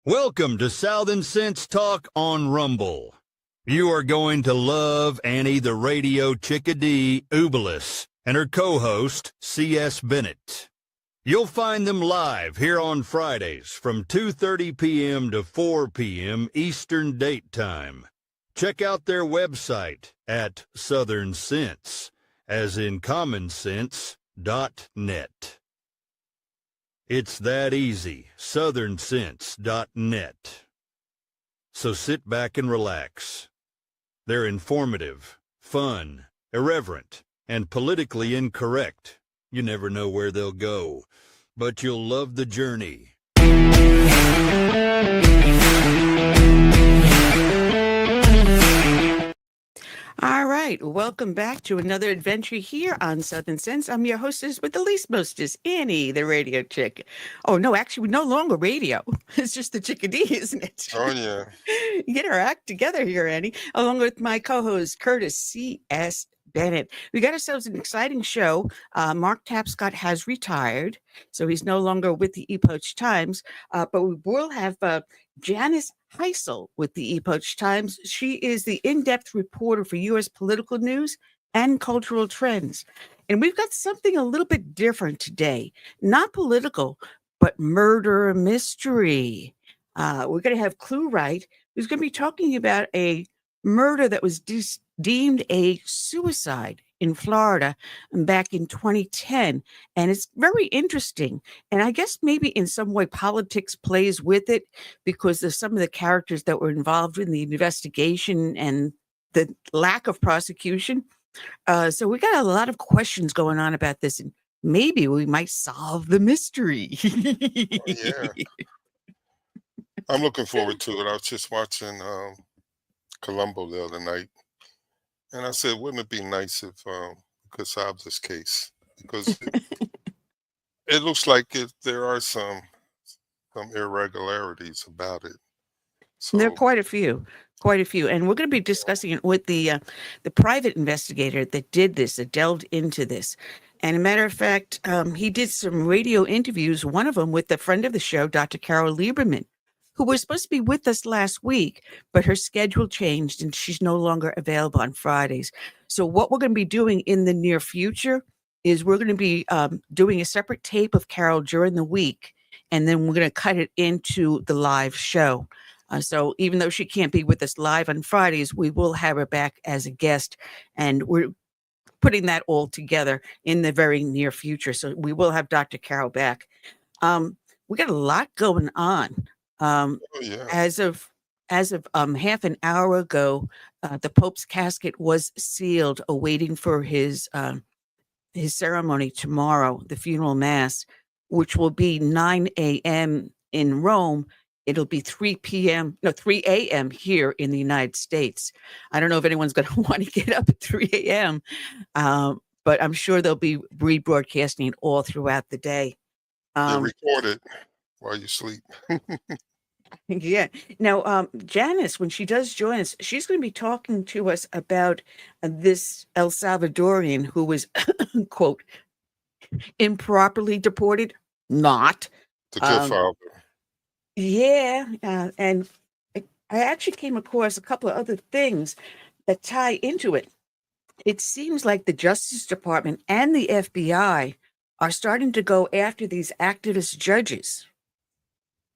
Welcome to Southern Sense Talk on Rumble. You are going to love Annie the Radio Chick-A-Dee Ubelis and her co-host, C.S. Bennett. You'll find them live here on Fridays from 2:30 p.m. to 4 p.m. Eastern Date Time. Check out their website at Southern Sense, as in commonsense.net. It's that easy, southernsense.net. So sit back and relax. They're informative, fun, irreverent, and politically incorrect. You never know where they'll go, but you'll love the journey. All right, welcome back to another adventure here on Southern Sense. I'm your hostess with the least mostest, Annie, the radio chick. Oh, no, actually, we're no longer radio. It's just the Chick-A-Dee, isn't it? Oh, yeah. Get our act together here, Annie, along with my co-host, Curtis C.S. Bennett. We got ourselves an exciting show. Mark Tapscott has retired, so he's no longer with the Epoch Times, but we will have Janice Hisle with the Epoch Times. She is the in-depth reporter for U.S. political news and cultural trends. And we've got something a little bit different today. Not political, but murder mystery. We're going to have Clu Wright, who's going to be talking about a murder that was deemed a suicide in Florida back in 2010. And it's very interesting. And I guess maybe in some way politics plays with it because of some of the characters that were involved in the investigation and the lack of prosecution. So we got a lot of questions going on about this, and maybe we might solve the mystery. Yeah. I'm looking forward to it. I was just watching Columbo the other night, and I said, wouldn't it be nice if we could solve this case? Because it looks like there are some irregularities about it. So There are quite a few. And we're going to be discussing it with the private investigator that did this, that delved into this. And a matter of fact, he did some radio interviews, one of them with a friend of the show, Dr. Carol Lieberman, who was supposed to be with us last week, but her schedule changed and she's no longer available on Fridays. So what we're going to be doing in the near future is we're going to be doing a separate tape of Carol during the week, and then we're going to cut it into the live show. So even though she can't be with us live on Fridays, we will have her back as a guest, and we're putting that all together in the very near future. So we will have Dr. Carol back. We got a lot going on. yeah. As of half an hour ago, the Pope's casket was sealed, awaiting for his ceremony tomorrow, the funeral mass, which will be 9 a.m. in Rome. It'll be 3 a.m. here in the United States. I don't know if anyone's going to want to get up at 3 a.m., but I'm sure they'll be rebroadcasting it all throughout the day. They record it while you sleep. Yeah. Now, Janice, when she does join us, she's going to be talking to us about this El Salvadorian who was, quote, improperly deported. Not. The good father. Yeah. And I actually came across a couple of other things that tie into it. It seems like the Justice Department and the FBI are starting to go after these activist judges.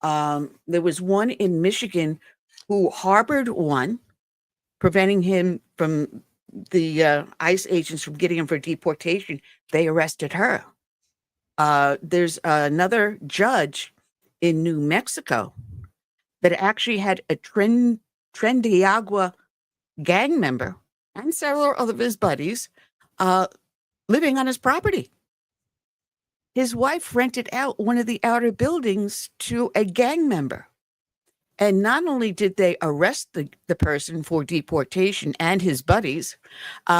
There was one in Michigan who harbored one, preventing him from the ICE agents from getting him for deportation. They arrested her. There's another judge in New Mexico that actually had a Trendiagua gang member and several of his buddies living on his property. His wife rented out one of the outer buildings to a gang member. And not only did they arrest the person for deportation and his buddies,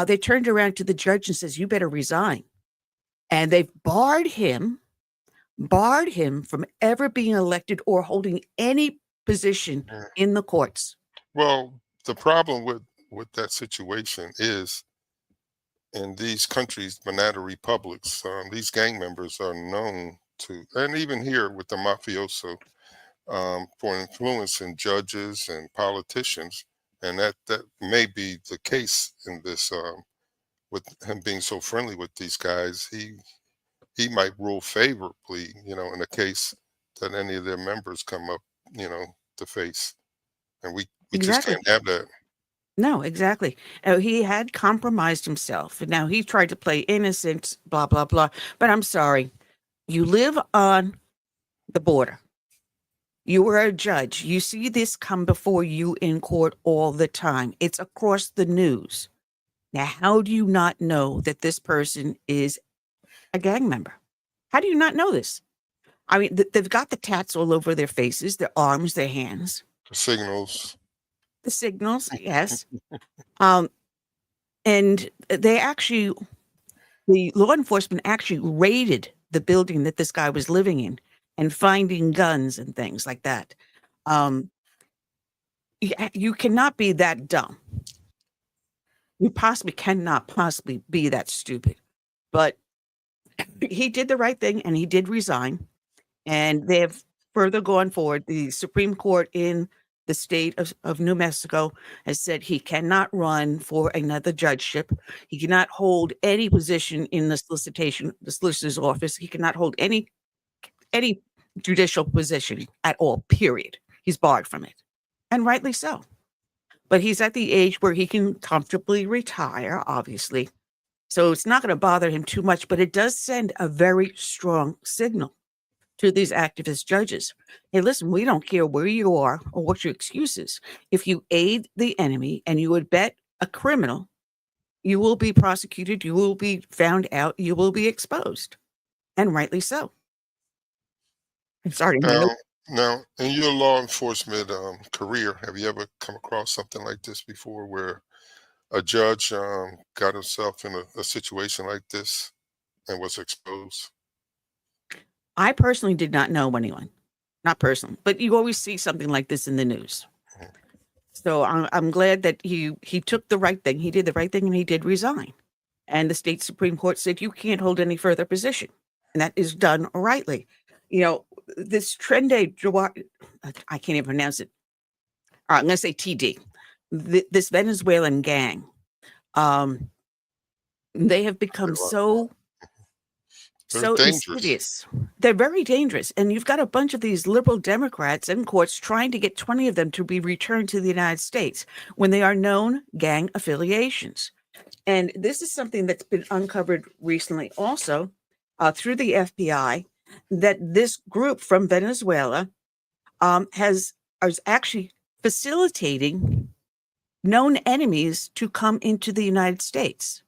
they turned around to the judge and says, you better resign. And they've barred him from ever being elected or holding any position in the courts. Well, the problem with that situation is in these countries, banana republics, these gang members are known to, and even here with the mafioso, for influencing judges and politicians, and that may be the case in this. With him being so friendly with these guys, he might rule favorably, in a case that any of their members come up, to face, and we just Exactly. can't have that. No, exactly. He had compromised himself. And now he tried to play innocent, blah, blah, blah. But I'm sorry. You live on the border. You were a judge. You see this come before you in court all the time. It's across the news. Now, how do you not know that this person is a gang member? How do you not know this? I mean, they've got the tats all over their faces, their arms, their hands. The signals. The signals, yes. And the law enforcement actually raided the building that this guy was living in and finding guns and things like that. You cannot be that dumb. You cannot possibly be that stupid. But he did the right thing and he did resign. And they have further gone forward. The Supreme Court in the state of New Mexico has said he cannot run for another judgeship. He cannot hold any position in the solicitor's office. He cannot hold any judicial position at all, period. He's barred from it. And rightly so. But he's at the age where he can comfortably retire, obviously. So it's not going to bother him too much, but it does send a very strong signal to these activist judges. Hey, listen, we don't care where you are or what your excuse is. If you aid the enemy and you abet a criminal, you will be prosecuted, you will be found out, you will be exposed. And rightly so. I'm sorry. Now, in your law enforcement career, have you ever come across something like this before where a judge got himself in a situation like this and was exposed? I personally did not know anyone, not personally, but you always see something like this in the news. Mhm. So I'm glad that he took the right thing. He did the right thing and he did resign. And the state Supreme Court said you can't hold any further position. And that is done rightly. This Trende, I can't even pronounce it. All right, I'm going to say TD. This Venezuelan gang, they have become so dangerous. insidious. They're very dangerous. And you've got a bunch of these liberal Democrats in courts trying to get 20 of them to be returned to the United States when they are known gang affiliations. And this is something that's been uncovered recently also through the FBI, that this group from Venezuela is actually facilitating known enemies to come into the United States.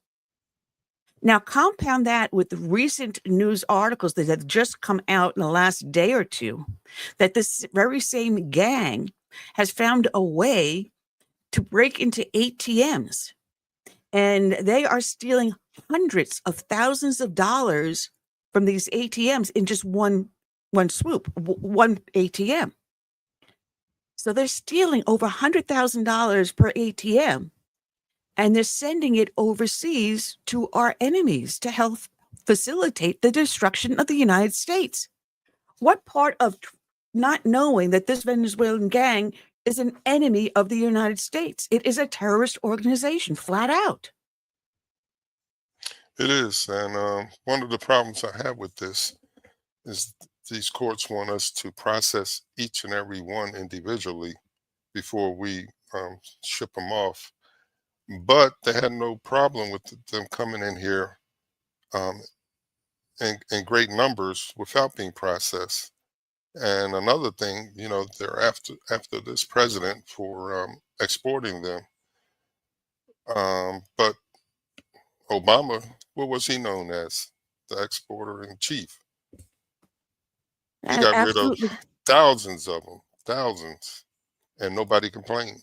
Now, compound that with the recent news articles that have just come out in the last day or two, that this very same gang has found a way to break into ATMs. And they are stealing hundreds of thousands of dollars from these ATMs in just one swoop, one ATM. So they're stealing over $100,000 per ATM. And they're sending it overseas to our enemies to help facilitate the destruction of the United States. What part of not knowing that this Venezuelan gang is an enemy of the United States? It is a terrorist organization, flat out. It is. And one of the problems I have with this is these courts want us to process each and every one individually before we ship them off. But they had no problem with them coming in here in great numbers without being processed. And another thing, they're after this president for exporting them. But Obama, what was he known as? The exporter in chief. He got Absolutely. rid of thousands of them, and nobody complained.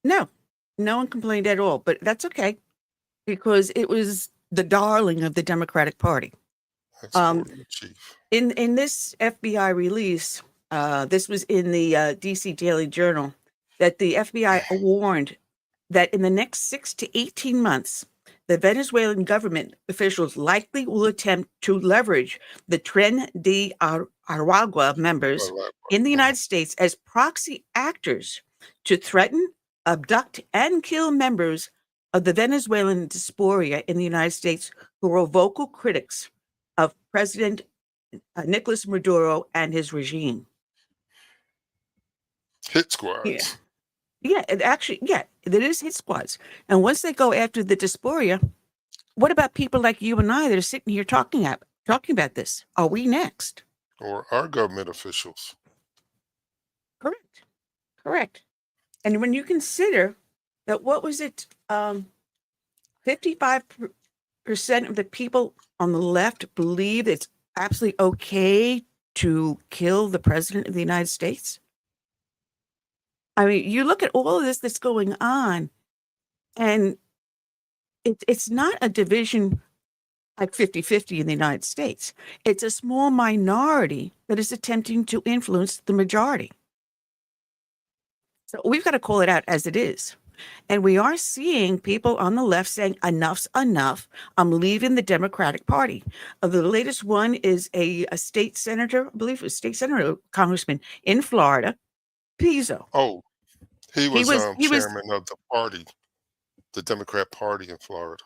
No one complained at all, but that's okay because it was the darling of the Democratic Party. Exporter in chief. In this FBI release, this was in the DC Daily Journal, that the FBI warned that in the next 6 to 18 months, the Venezuelan government officials likely will attempt to leverage the Tren de Aragua members in the United States as proxy actors to threaten, abduct, and kill members of the Venezuelan diaspora in the United States who are vocal critics of President Nicolas Maduro and his regime. Hit squads. Yeah, it is hit squads. And once they go after the diaspora, what about people like you and I that are sitting here talking about this? Are we next? Or our government officials. Correct. And when you consider that, what was it? 55% of the people on the left believe it's absolutely okay to kill the president of the United States. I mean, you look at all of this that's going on, and it's not a division like 50-50 in the United States. It's a small minority that is attempting to influence the majority. So we've got to call it out as it is. And we are seeing people on the left saying, enough's enough. I'm leaving the Democratic Party. The latest one is a state senator, I believe it was state senator, congressman in Florida, Pizzo. Oh, he was chairman of the party, the Democrat Party in Florida.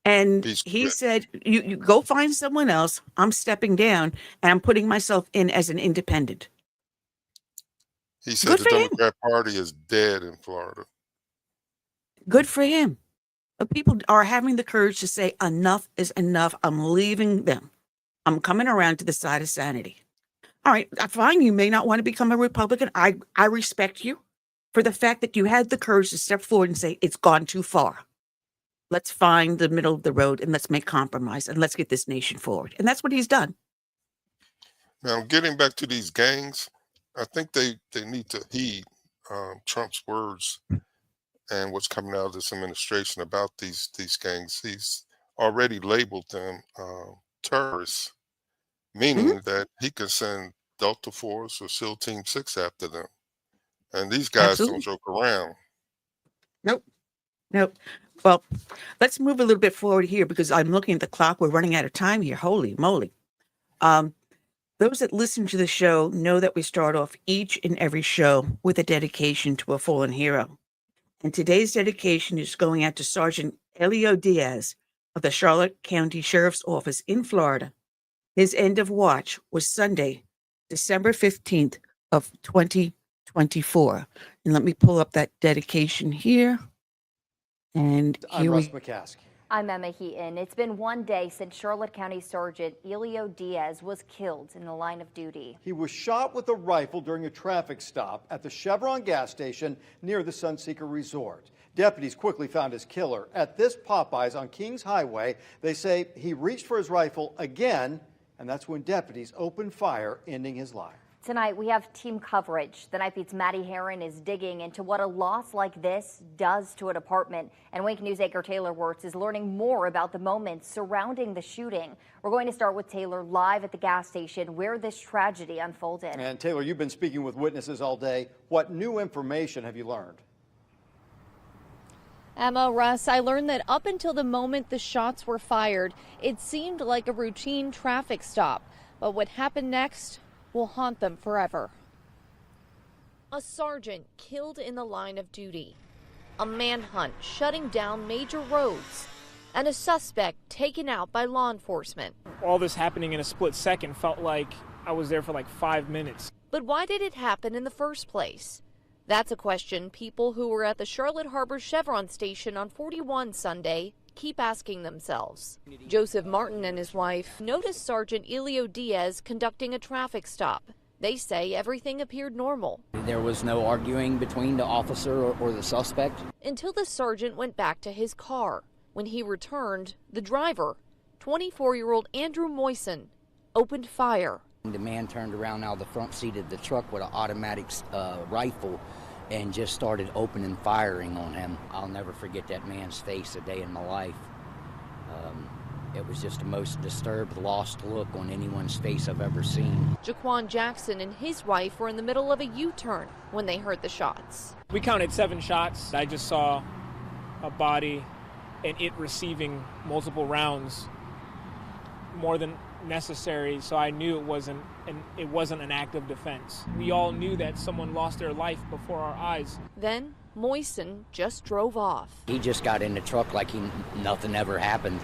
And he said, you go find someone else. I'm stepping down and I'm putting myself in as an independent. He said the Democrat Party is dead in Florida. Good for him. But people are having the courage to say, enough is enough. I'm leaving them. I'm coming around to the side of sanity. All right, fine. You may not want to become a Republican. I respect you for the fact that you had the courage to step forward and say, it's gone too far. Let's find the middle of the road and let's make compromise and let's get this nation forward. And that's what he's done. Now, getting back to these gangs, I think they need to heed Trump's words and what's coming out of this administration about these gangs. He's already labeled them terrorists, meaning that he can send Delta Force or SEAL Team 6 after them. And these guys don't joke around. Nope. Well, let's move a little bit forward here because I'm looking at the clock. We're running out of time here. Holy moly. Those that listen to the show know that we start off each and every show with a dedication to a fallen hero. And today's dedication is going out to Sergeant Elio Diaz of the Charlotte County Sheriff's Office in Florida. His end of watch was Sunday, December 15th of 2024. And let me pull up that dedication here. And I'm Russ McCask. I'm Emma Heaton. It's been one day since Charlotte County Sergeant Elio Diaz was killed in the line of duty. He was shot with a rifle during a traffic stop at the Chevron gas station near the Sunseeker Resort. Deputies quickly found his killer at this Popeyes on Kings Highway. They say he reached for his rifle again, and that's when deputies opened fire, ending his life. Tonight, we have team coverage. The Night Beat's Maddie Herron is digging into what a loss like this does to a department. And Wink News anchor Taylor Wirtz is learning more about the moments surrounding the shooting. We're going to start with Taylor live at the gas station where this tragedy unfolded. And Taylor, you've been speaking with witnesses all day. What new information have you learned? Emma, Russ, I learned that up until the moment the shots were fired, it seemed like a routine traffic stop. But what happened next will haunt them forever. A sergeant killed in the line of duty, a manhunt shutting down major roads, and a suspect taken out by law enforcement. All this happening in a split second felt like I was there for like 5 minutes. But why did it happen in the first place? That's a question people who were at the Charlotte Harbor Chevron station on 41 Sunday keep asking themselves. Joseph Martin and his wife noticed Sergeant Elio Diaz conducting a traffic stop. They say everything appeared normal. There was no arguing between the officer or the suspect. Until the sergeant went back to his car. When he returned, the driver, 24-year-old Andrew Moyson, opened fire. The man turned around out of the front seat of the truck with an automatic rifle and just started opening firing on him. I'll never forget that man's face a day in my life. It was just the most disturbed, lost look on anyone's face I've ever seen. Jaquan Jackson and his wife were in the middle of a U-turn when they heard the shots. We counted 7 shots. I just saw a body and it receiving multiple rounds more than necessary, so I knew it wasn't an act of defense. We all knew that someone lost their life before our eyes. Then Moisen just drove off. He just got in the truck like nothing ever happened.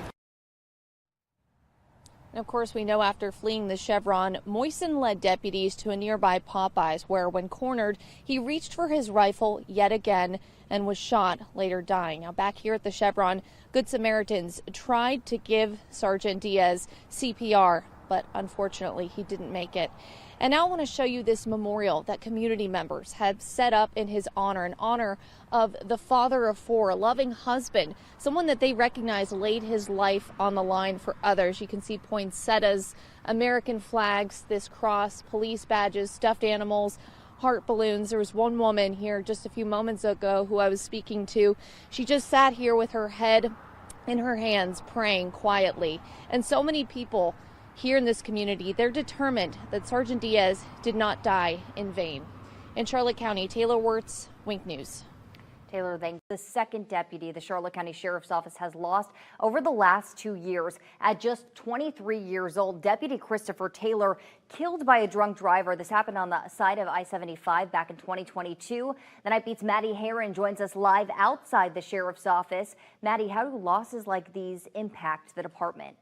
And of course, we know after fleeing the Chevron, Moisen led deputies to a nearby Popeyes where, when cornered, he reached for his rifle yet again and was shot, later dying. Now, back here at the Chevron, Good Samaritans tried to give Sergeant Diaz CPR, but unfortunately, he didn't make it. And now I want to show you this memorial that community members have set up in his honor, in honor of the father of four, a loving husband, someone that they recognize laid his life on the line for others. You can see poinsettias, American flags, this cross, police badges, stuffed animals, heart balloons. There was one woman here just a few moments ago who I was speaking to. She just sat here with her head in her hands, praying quietly. And so many people here in this community, they're determined that Sergeant Diaz did not die in vain. In Charlotte County, Taylor Wirtz, Wink News. Taylor, thanks. The second deputy the Charlotte County Sheriff's Office has lost over the last 2 years. At just 23 years old, Deputy Christopher Taylor killed by a drunk driver. This happened on the side of I-75 back in 2022. The Night Beat's Maddie Herron joins us live outside the Sheriff's Office. Maddie, how do losses like these impact the department?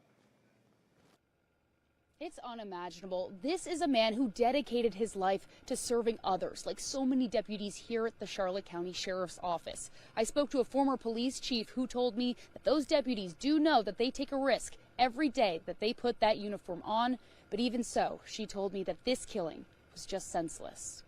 It's unimaginable. This is a man who dedicated his life to serving others, like so many deputies here at the Charlotte County Sheriff's Office. I spoke to a former police chief who told me that those deputies do know that they take a risk every day that they put that uniform on. But even so, she told me that this killing was just senseless.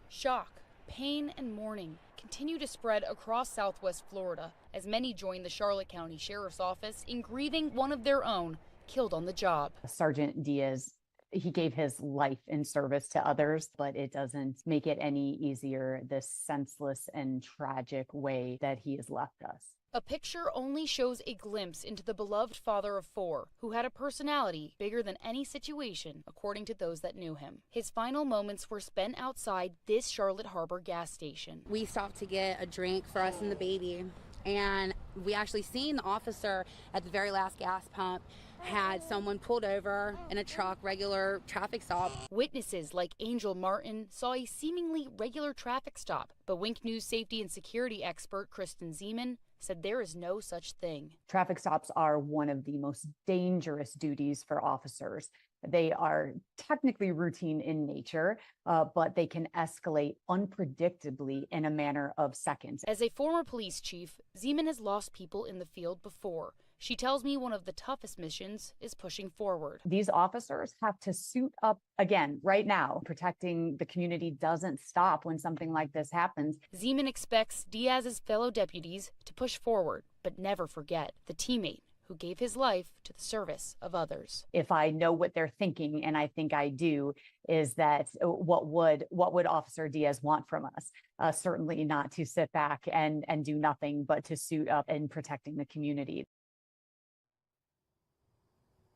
Shock, pain, and mourning continue to spread across Southwest Florida as many join the Charlotte County Sheriff's Office in grieving one of their own killed on the job. Sergeant Diaz, he gave his life in service to others, but it doesn't make it any easier, this senseless and tragic way that he has left us. A picture only shows a glimpse into the beloved father of four, who had a personality bigger than any situation, according to those that knew him. His final moments were spent outside this Charlotte Harbor gas station. We stopped to get a drink for us and the baby, and we actually seen the officer at the very last gas pump had someone pulled over in a truck, regular traffic stop. Witnesses like Angel Martin saw a seemingly regular traffic stop, but Wink News safety and security expert Kristen Zeman said there is no such thing. Traffic stops are one of the most dangerous duties for officers. They are technically routine in nature, but they can escalate unpredictably in a matter of seconds. As a former police chief, Zeman has lost people in the field before. She tells me one of the toughest missions is pushing forward. These officers have to suit up again right now. Protecting the community doesn't stop when something like this happens. Zeman expects Diaz's fellow deputies to push forward, but never forget the teammate who gave his life to the service of others. If I know what they're thinking, and I think I do, is that what would Officer Diaz want from us? Certainly not to sit back and do nothing, but to suit up in protecting the community.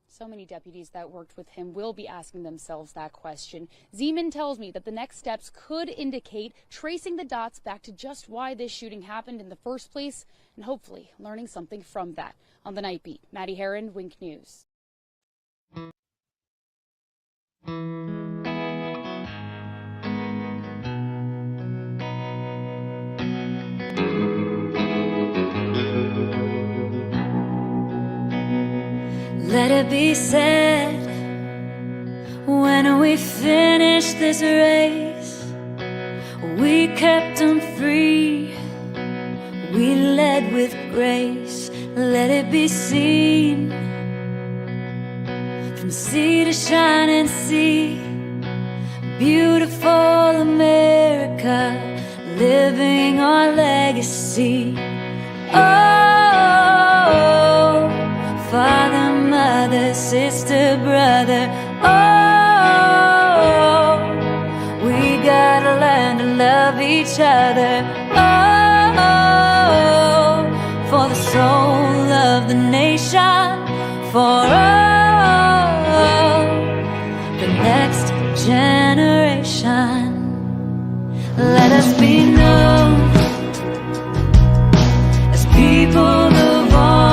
So many deputies that worked with him will be asking themselves that question. Zeman tells me that the next steps could indicate tracing the dots back to just why this shooting happened in the first place, and hopefully learning something from that. On the Night Beat, Maddie Herron, Wink News. Let it be said, when we finish this race, we kept them free, we led with grace. Let it be seen, from sea to shining sea, beautiful America, living our legacy. Oh, Father, Mother, Sister, Brother, oh, we gotta learn to love each other. Oh, for the soul of the nation, for the next generation. Let us be known as people of all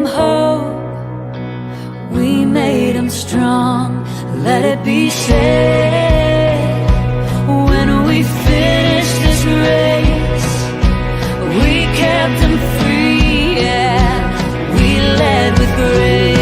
hope. We made them strong. Let it be said, when we finish this race, we kept them free, yeah. We led with grace.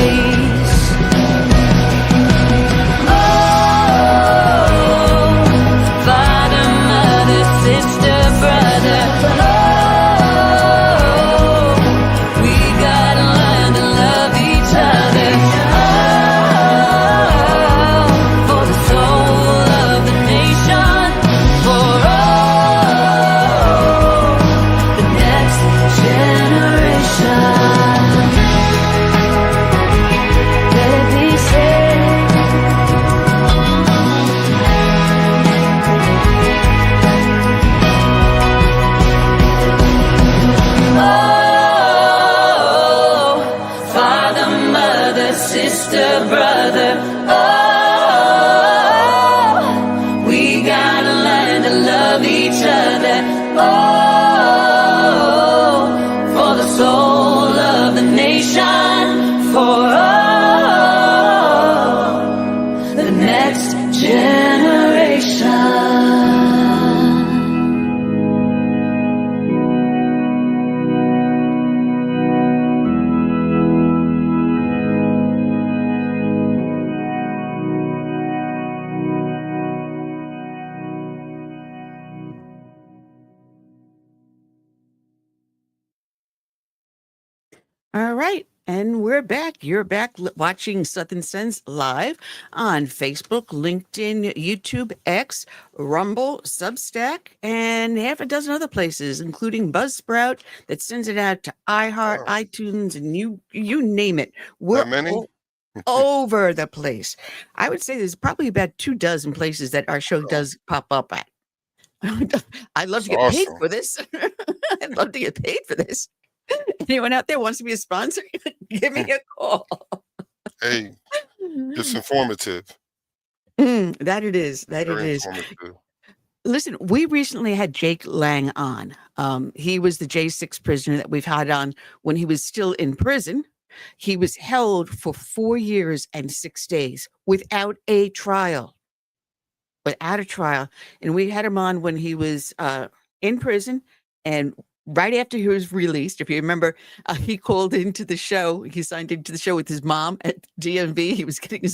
Sister, brother, oh, we gotta learn to love each other, oh, for the soul of the nation, for oh, the next generation. All right. And we're back. You're back watching Southern Sense live on Facebook, LinkedIn, YouTube, X, Rumble, Substack, and half a dozen other places, including Buzzsprout that sends it out to iHeart, iTunes, and you name it. We're That many? all over the place. I would say there's probably about 24 places that our show does pop up at. I'd love to get paid Awesome. for this. I'd love to get paid for this. Anyone out there wants to be a sponsor? Give me a call. Hey, it's informative. That it is. That Very it is. informative. Listen, we recently had Jake Lang on. He was the J6 prisoner that we've had on when he was still in prison. He was held for 4 years and 6 days without a trial. Without a trial. And we had him on when he was in prison, and right after he was released, if you remember, he called into the show. He signed into the show with his mom at DMV. He was getting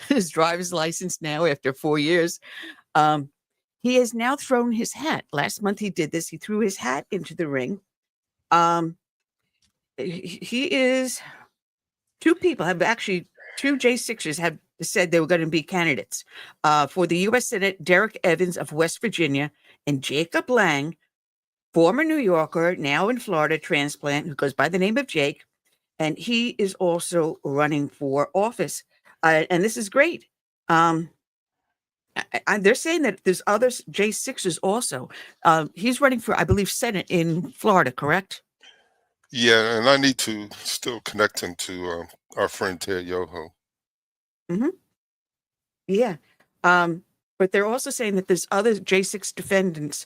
his driver's license now after 4 years. He has now thrown his hat. Last month he did this. He threw his hat into the ring. He is, two J6ers have said they were going to be candidates for the U.S. Senate. Derek Evans of West Virginia and Jacob Lang, former New Yorker, now in Florida, transplant, who goes by the name of Jake, and he is also running for office. And this is great. They're saying that there's other J6s also. He's running for, I believe, Senate in Florida, correct? Yeah, and I need to still connect him to our friend Ted Yoho. Mm-hmm. Yeah. But they're also saying that there's other J6 defendants.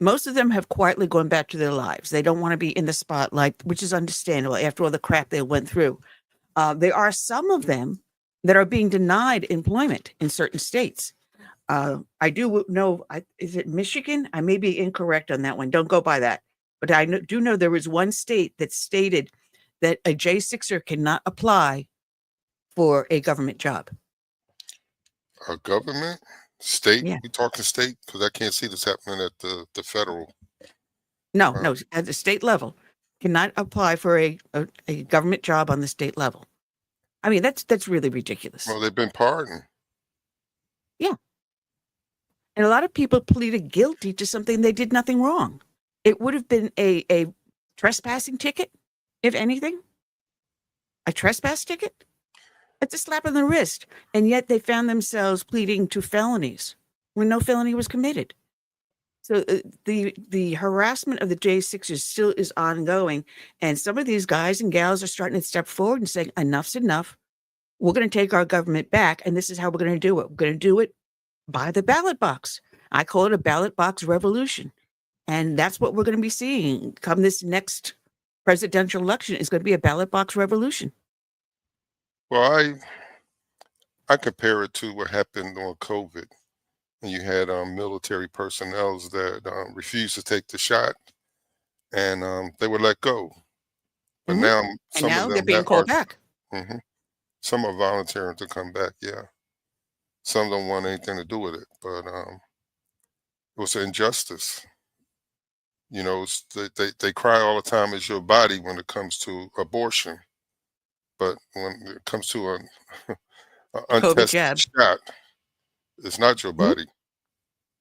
Most of them have quietly gone back to their lives. They don't want to be in the spotlight, which is understandable after all the crap they went through. There are some of them that are being denied employment in certain states. I do know, is it Michigan? I may be incorrect on that one. Don't go by that. But I do know there was one state that stated that a J6er cannot apply for a government job. A government? State? Yeah. We talking state? Because I can't see this happening at the federal. No, at the state level, cannot apply for a government job on the state level. I mean, that's really ridiculous. Well, they've been pardoned. Yeah. And a lot of people pleaded guilty to something they did nothing wrong. It would have been a trespassing ticket, if anything. A trespass ticket? It's a slap on the wrist. And yet they found themselves pleading to felonies when no felony was committed. So the harassment of the J6ers still is ongoing. And some of these guys and gals are starting to step forward and saying, enough's enough. We're going to take our government back. And this is how we're going to do it. We're going to do it by the ballot box. I call it a ballot box revolution. And that's what we're going to be seeing come this next presidential election is going to be a ballot box revolution. Well, I compare it to what happened on COVID. And you had military personnel that refused to take the shot, and they were let go. But Mhm. now And some now of they're them being that are called back. some are volunteering to come back. Yeah, some don't want anything to do with it, but it was an injustice. You know, they cry all the time, "It's your body" when it comes to abortion, but when it comes to an COVID untested jab. shot, it's not your Mhm. body.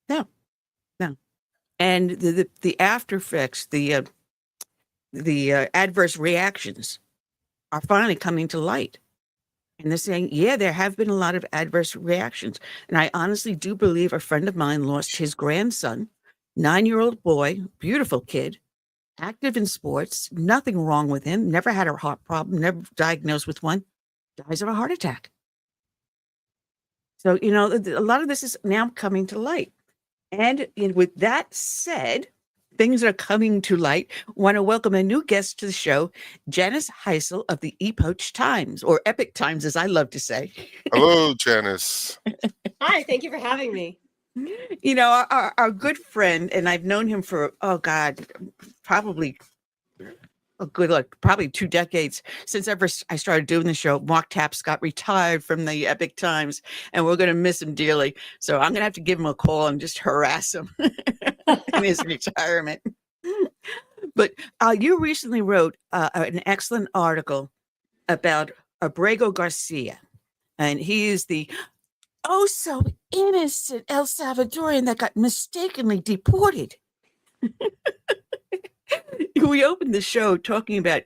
No, no. And the after effects, the adverse reactions are finally coming to light. And they're saying, yeah, there have been a lot of adverse reactions. And I honestly do believe a friend of mine lost his grandson, 9-year-old boy, beautiful kid, active in sports, nothing wrong with him, never had a heart problem, never diagnosed with one, dies of a heart attack. So, a lot of this is now coming to light. And with that said, things are coming to light. Want to welcome a new guest to the show, Janice Hisle of the Epoch Times, or Epic Times, as I love to say. Hello, Janice. Hi, thank you for having me. Our good friend, and I've known him for, probably probably 2 decades since ever I started doing the show. Mark Taps got retired from the Epic Times, and we're going to miss him dearly. So I'm going to have to give him a call and just harass him in his retirement. But you recently wrote an excellent article about Abrego Garcia, and he is the so innocent El Salvadorian that got mistakenly deported. We opened the show talking about,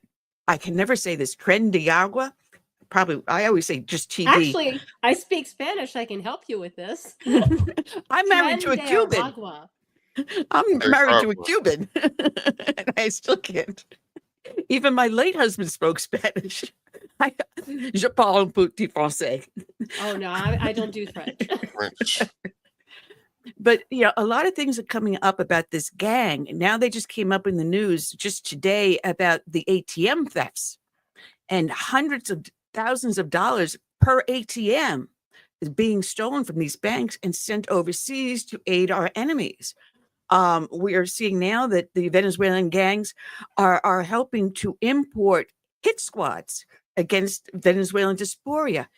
I can never say this, Tren de Agua. Probably, I always say just TD. Actually, I speak Spanish. I can help you with this. I'm married to a Tren de Cuban. Aragua. I'm married to a Cuban, and I still can't. Even my late husband spoke Spanish. Je parle un petit français. Oh, no, I don't do French. But, a lot of things are coming up about this gang. Now they just came up in the news just today about the ATM thefts, and hundreds of thousands of dollars per ATM is being stolen from these banks and sent overseas to aid our enemies. We are seeing now that the Venezuelan gangs are helping to import hit squads against Venezuelan diaspora.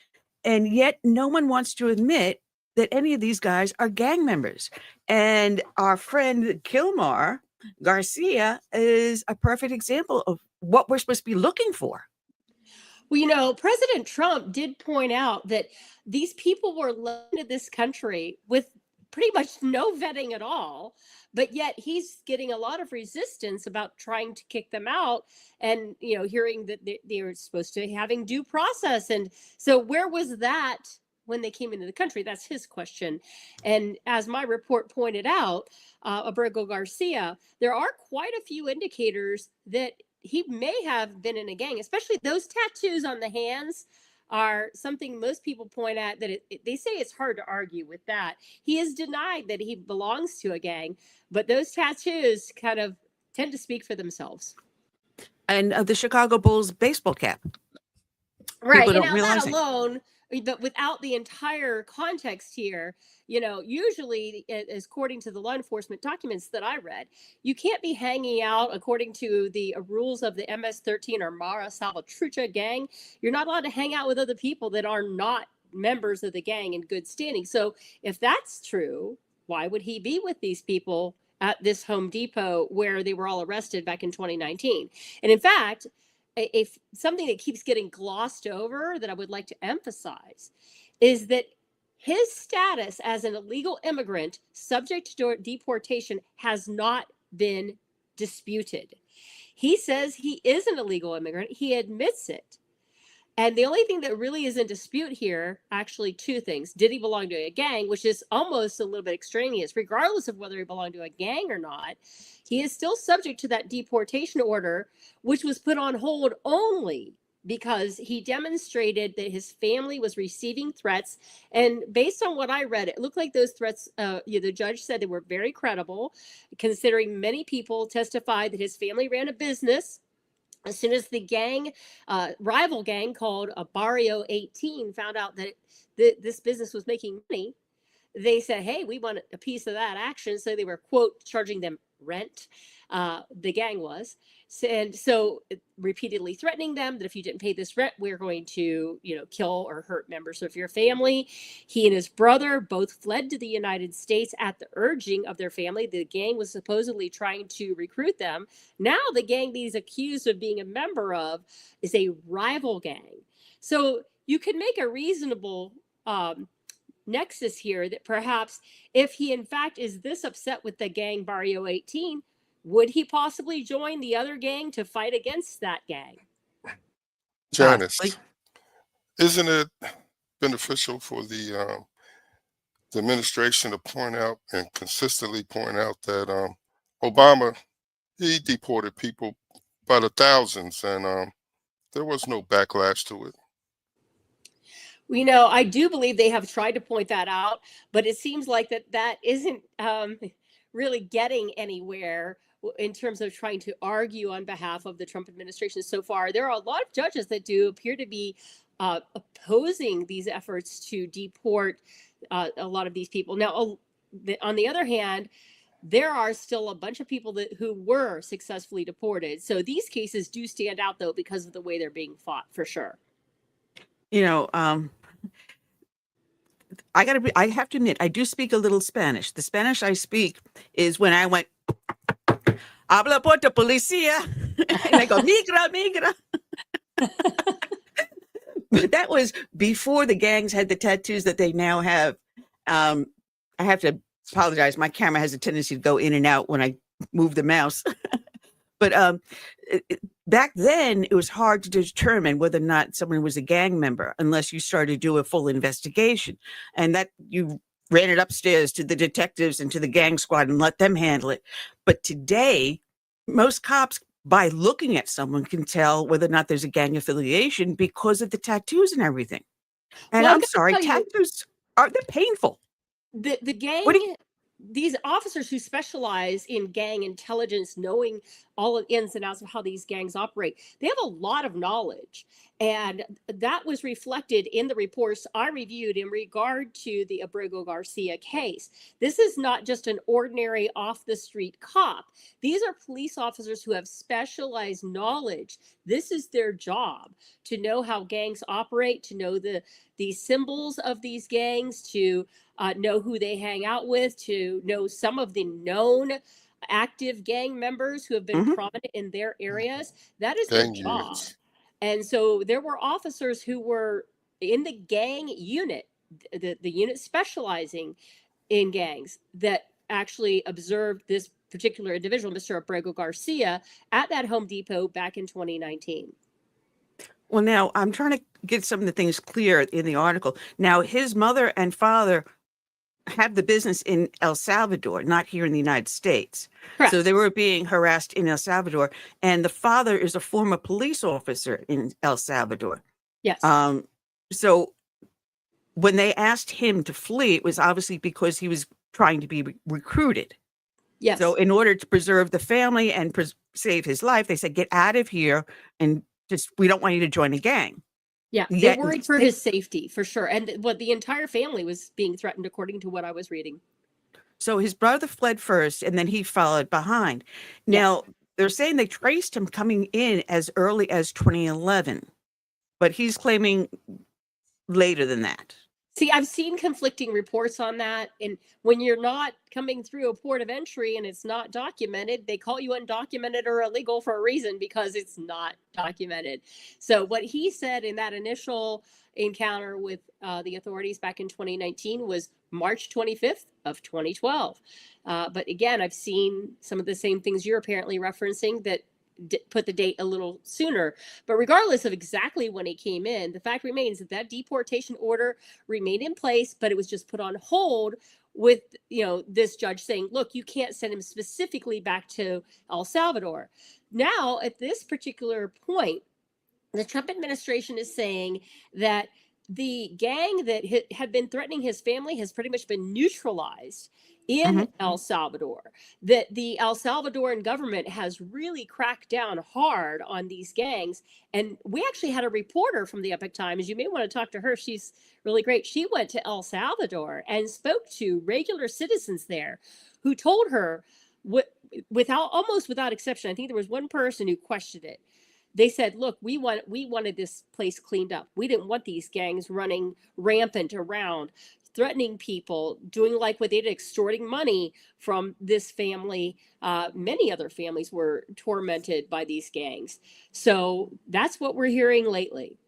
And yet no one wants to admit that any of these guys are gang members. And our friend Kilmar Garcia is a perfect example of what we're supposed to be looking for. Well, President Trump did point out that these people were led into this country with pretty much no vetting at all, but yet he's getting a lot of resistance about trying to kick them out and, hearing that they were supposed to having due process. And so where was that when they came into the country? That's his question. And as my report pointed out, Abrego Garcia, there are quite a few indicators that he may have been in a gang, especially those tattoos on the hands are something most people point at that they say it's hard to argue with that. He has denied that he belongs to a gang, but those tattoos kind of tend to speak for themselves. And the Chicago Bulls baseball cap. Right. People And don't now realize that it. alone, but without the entire context here, usually, as according to the law enforcement documents that I read, you can't be hanging out according to the rules of the MS-13 or Mara Salvatrucha gang. You're not allowed to hang out with other people that are not members of the gang in good standing. So if that's true, why would he be with these people at this Home Depot where they were all arrested back in 2019? And in fact, if something that keeps getting glossed over that I would like to emphasize is that his status as an illegal immigrant subject to deportation has not been disputed. He says he is an illegal immigrant. He admits it. And the only thing that really is in dispute here, actually two things. Did he belong to a gang, which is almost a little bit extraneous, regardless of whether he belonged to a gang or not. He is still subject to that deportation order, which was put on hold only because he demonstrated that his family was receiving threats. And based on what I read, it looked like those threats, the judge said they were very credible, considering many people testified that his family ran a business As soon as the gang, rival gang called Barrio 18 found out that this business was making money, they said, hey, we want a piece of that action. So they were, quote, charging them rent. The gang was. And so repeatedly threatening them that if you didn't pay this rent, we're going to, kill or hurt members of your family. He and his brother both fled to the United States at the urging of their family. The gang was supposedly trying to recruit them. Now the gang that he's accused of being a member of is a rival gang. So you can make a reasonable nexus here that perhaps if he in fact is this upset with the gang Barrio 18, would he possibly join the other gang to fight against that gang? Janice, isn't it beneficial for the administration to point out and consistently point out that Obama, he deported people by the thousands, and there was no backlash to it? I do believe they have tried to point that out, but it seems like that isn't really getting anywhere in terms of trying to argue on behalf of the Trump administration so far. There are a lot of judges that do appear to be opposing these efforts to deport a lot of these people. Now, on the other hand, there are still a bunch of people who were successfully deported. So these cases do stand out, though, because of the way they're being fought, for sure. I have to admit, I do speak a little Spanish. The Spanish I speak is when I went, habla porta policía, and I go, migra. But that was before the gangs had the tattoos that they now have. I have to apologize. My camera has a tendency to go in and out when I move the mouse. But back then, it was hard to determine whether or not someone was a gang member unless you started to do a full investigation. And that you ran it upstairs to the detectives and to the gang squad and let them handle it. But today, most cops, by looking at someone, can tell whether or not there's a gang affiliation because of the tattoos and everything. And Well, I'm sorry, tattoos they're painful. The gang, these officers who specialize in gang intelligence, knowing all of the ins and outs of how these gangs operate, they have a lot of knowledge. And that was reflected in the reports I reviewed in regard to the Abrego Garcia case. This is not just an ordinary off-the-street cop. These are police officers who have specialized knowledge. This is their job, to know how gangs operate, to know the symbols of these gangs, to know who they hang out with, to know some of the known active gang members who have been prominent in their areas. That is their job. Units. And so there were officers who were in the gang unit, the unit specializing in gangs, that actually observed this particular individual, Mr. Abrego Garcia, at that Home Depot back in 2019. Well, now I'm trying to get some of the things clear in the article. Now, his mother and father have the business in El Salvador, not here in the United States. Correct. So they were being harassed in El Salvador, and the father is a former police officer in El Salvador. Yes. So when they asked him to flee, it was obviously because he was trying to be recruited. Yes. So in order to preserve the family and save his life, they said, get out of here and we don't want you to join a gang. Yeah, they worried for his safety, for sure. And the entire family was being threatened, according to what I was reading. So his brother fled first, and then he followed behind. Now, they're saying they traced him coming in as early as 2011, but he's claiming later than that. See, I've seen conflicting reports on that. And when you're not coming through a port of entry and it's not documented, they call you undocumented or illegal for a reason, because it's not documented. So what he said in that initial encounter with the authorities back in 2019 was March 25th of 2012. But again, I've seen some of the same things you're apparently referencing that put the date a little sooner. But regardless of exactly when he came in, the fact remains that deportation order remained in place, but it was just put on hold with, this judge saying, look, you can't send him specifically back to El Salvador. Now, at this particular point, the Trump administration is saying that the gang that had been threatening his family has pretty much been neutralized in El Salvador, that the El Salvadoran government has really cracked down hard on these gangs. And we actually had a reporter from the Epoch Times. You may want to talk to her. She's really great. She went to El Salvador and spoke to regular citizens there who told her, almost without exception, I think there was one person who questioned it. They said, look, we wanted this place cleaned up. We didn't want these gangs running rampant around, threatening people, doing like what they did, extorting money from this family. Many other families were tormented by these gangs. So that's what we're hearing lately.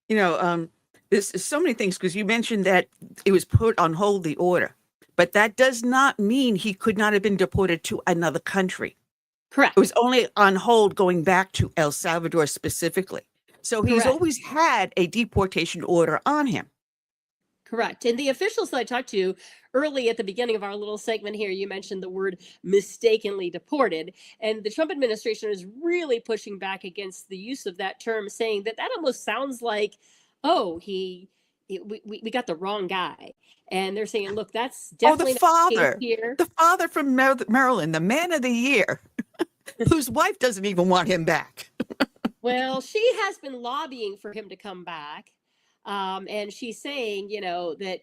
There's so many things, because you mentioned that it was put on hold, the order, but that does not mean he could not have been deported to another country. Correct. It was only on hold going back to El Salvador specifically. So he's always had a deportation order on him. Correct. And the officials that I talked to early at the beginning of our little segment here, you mentioned the word mistakenly deported. And the Trump administration is really pushing back against the use of that term, saying that almost sounds like, oh, we got the wrong guy. And they're saying, look, that's definitely the father here. The father from Maryland, the man of the year, whose wife doesn't even want him back. Well, she has been lobbying for him to come back. And she's saying, that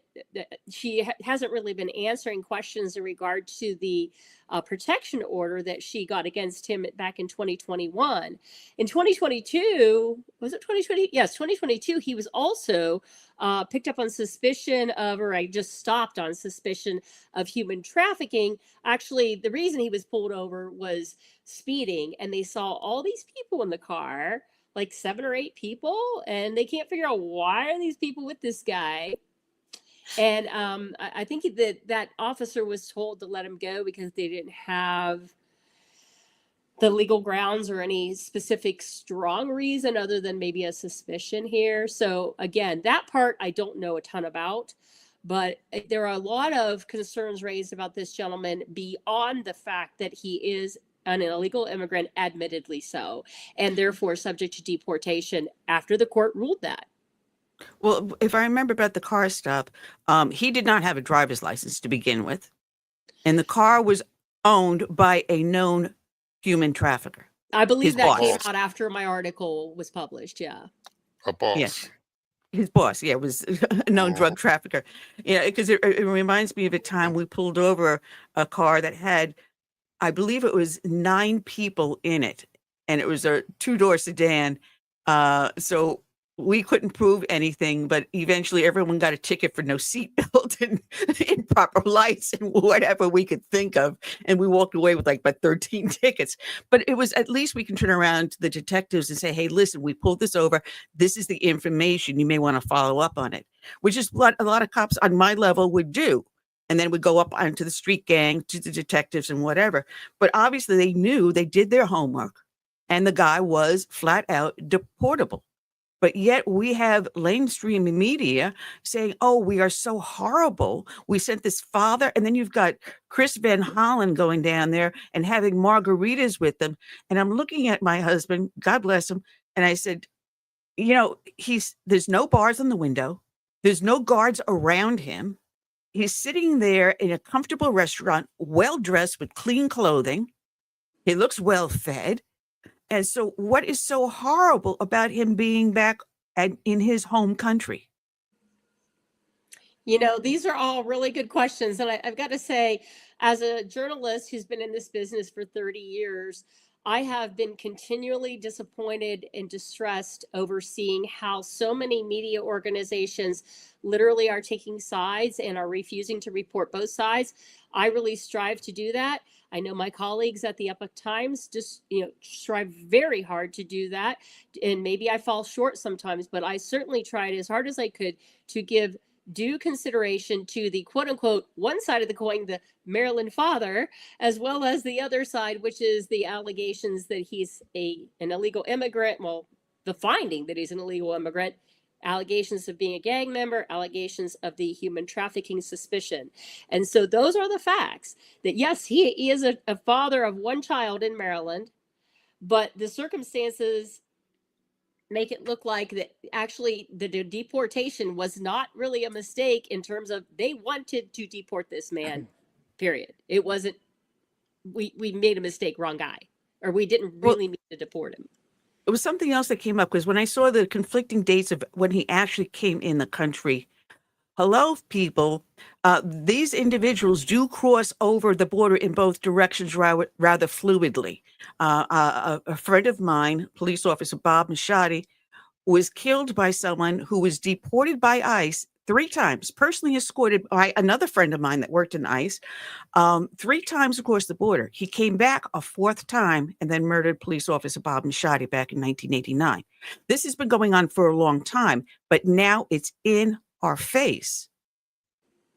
she hasn't really been answering questions in regard to the protection order that she got against him back in 2021. In 2022, was it 2020? Yes, 2022, he was also picked up on suspicion of, or I just stopped on suspicion of human trafficking. Actually, the reason he was pulled over was speeding, and they saw all these people in the car, like 7 or 8 people, and they can't figure out why are these people with this guy. And I think that officer was told to let him go because they didn't have the legal grounds or any specific strong reason other than maybe a suspicion here. So again, that part I don't know a ton about, but there are a lot of concerns raised about this gentleman beyond the fact that he is an illegal immigrant, admittedly so, and therefore subject to deportation after the court ruled that. Well, if I remember about the car stop, he did not have a driver's license to begin with, and the car was owned by a known human trafficker. I believe His that boss. came out after my article was published. Yeah. A boss. Yes. His boss, was a known drug trafficker. Because it reminds me of a time we pulled over a car that had, I believe it was 9 people in it, and it was a 2-door sedan. So we couldn't prove anything, but eventually everyone got a ticket for no seatbelt and improper lights and whatever we could think of. And we walked away with like about 13 tickets. But it was, at least we can turn around to the detectives and say, hey, listen, we pulled this over. This is the information. You may want to follow up on it, which is what a lot of cops on my level would do. And then would go up onto the street gang to the detectives and whatever. But obviously they knew, they did their homework, and the guy was flat out deportable. But yet we have mainstream media saying, oh, we are so horrible. We sent this father. And then you've got Chris Van Hollen going down there and having margaritas with them. And I'm looking at my husband, God bless him. And I said, there's no bars on the window. There's no guards around him. He's sitting there in a comfortable restaurant, well-dressed with clean clothing. He looks well-fed. And so what is so horrible about him being back in his home country? These are all really good questions. And I've got to say, as a journalist who's been in this business for 30 years, I have been continually disappointed and distressed over seeing how so many media organizations literally are taking sides and are refusing to report both sides. I really strive to do that. I know my colleagues at the Epoch Times just, strive very hard to do that. And maybe I fall short sometimes, but I certainly tried as hard as I could to give due consideration to the quote unquote one side of the coin, the Maryland father, as well as the other side, which is the allegations that he's an illegal immigrant. Well, the finding that he's an illegal immigrant, allegations of being a gang member, allegations of the human trafficking suspicion. And so those are the facts that, yes, he is a father of one child in Maryland, but the circumstances make it look like that actually the deportation was not really a mistake in terms of they wanted to deport this man, period. It wasn't, we made a mistake, wrong guy, or we didn't really mean to deport him. It was something else that came up because when I saw the conflicting dates of when he actually came in the country, hello, people, these individuals do cross over the border in both directions rather fluidly. A friend of mine, police officer Bob Machadi, was killed by someone who was deported by ICE 3 times, personally escorted by another friend of mine that worked in ICE, 3 times across the border. He came back a 4th time and then murdered police officer Bob Machadi back in 1989. This has been going on for a long time, but now it's in our face.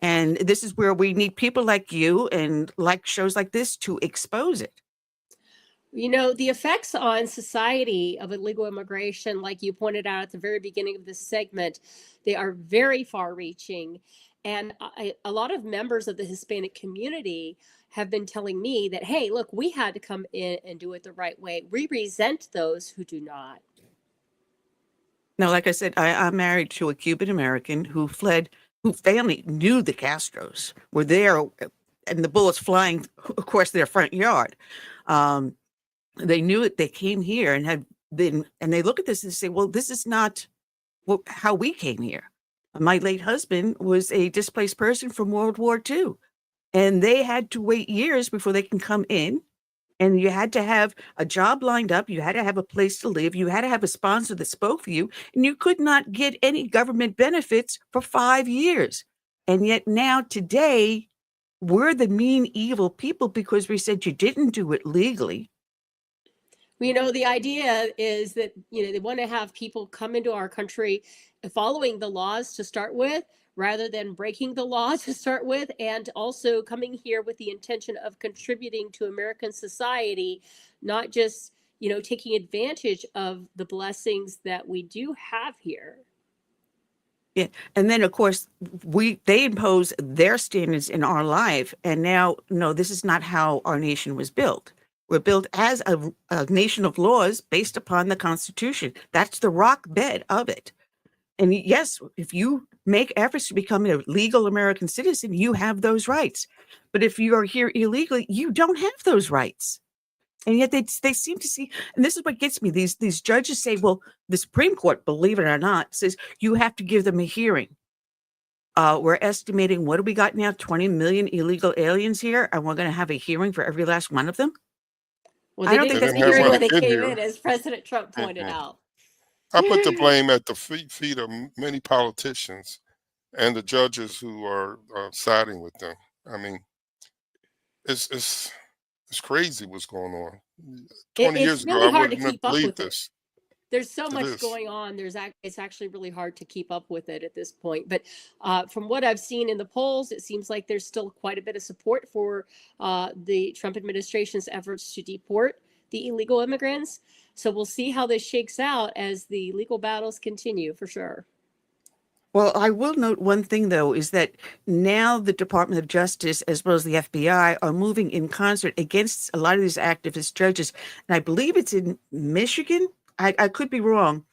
And this is where we need people like you and like shows like this to expose it. You know, the effects on society of illegal immigration, like you pointed out at the very beginning of this segment, they are very far reaching. And a lot of members of the Hispanic community have been telling me that, hey, look, we had to come in and do it the right way. We resent those who do not. Now, like I said, I'm married to a Cuban American who fled, whose family knew the Castros were there, and the bullets flying across their front yard. They knew it. They came here and had been, and they look at this and say, well, this is not how we came here. My late husband was a displaced person from World War II, and they had to wait years before they can come in. And you had to have a job lined up. You had to have a place to live. You had to have a sponsor that spoke for you. And you could not get any government benefits for 5 years. And yet now today, we're the mean, evil people because we said you didn't do it legally. You know, the idea is that, you know, they want to have people come into our country following the laws to start with, rather than breaking the law to start with, and also coming here with the intention of contributing to American society, not just, you know, taking advantage of the blessings that we do have here. Yeah. And then, of course, they impose their standards in our life. And now, no, this is not how our nation was built. We're built as a nation of laws based upon the Constitution. That's the rock bed of it. And yes, if you make efforts to become a legal American citizen, you have those rights. But if you are here illegally, you don't have those rights. And yet they seem to see, and this is what gets me, these judges say, well, the Supreme Court, believe it or not, says you have to give them a hearing. We're estimating, what do we got now? 20 million illegal aliens here, and we're going to have a hearing for every last one of them? Well, they didn't get the hearing when they came in, as President Trump pointed out. I put the blame at the feet of many politicians and the judges who are siding with them. I mean, it's crazy what's going on. 20 years ago, I wouldn't have believed this. There's so much going on. It's actually really hard to keep up with it at this point. But from what I've seen in the polls, it seems like there's still quite a bit of support for the Trump administration's efforts to deport the illegal immigrants. So we'll see how this shakes out as the legal battles continue, for sure. Well, I will note one thing, though, is that now the Department of Justice, as well as the FBI, are moving in concert against a lot of these activist judges. And I believe it's in Michigan. I could be wrong,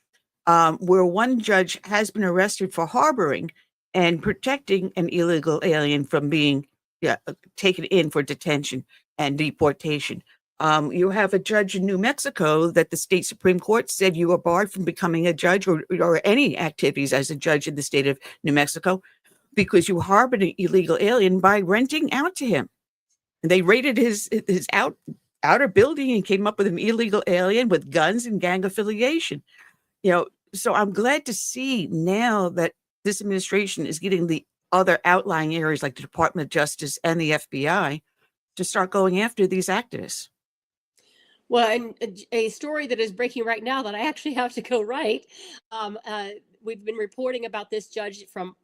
where one judge has been arrested for harboring and protecting an illegal alien from being taken in for detention and deportation. You have a judge in New Mexico that the state Supreme Court said you are barred from becoming a judge or any activities as a judge in the state of New Mexico because you harbored an illegal alien by renting out to him. And they raided his outer building and came up with an illegal alien with guns and gang affiliation. You know, so I'm glad to see now that this administration is getting the other outlying areas like the Department of Justice and the FBI to start going after these activists. Well, and a story that is breaking right now that I actually have to go right. We've been reporting about this judge from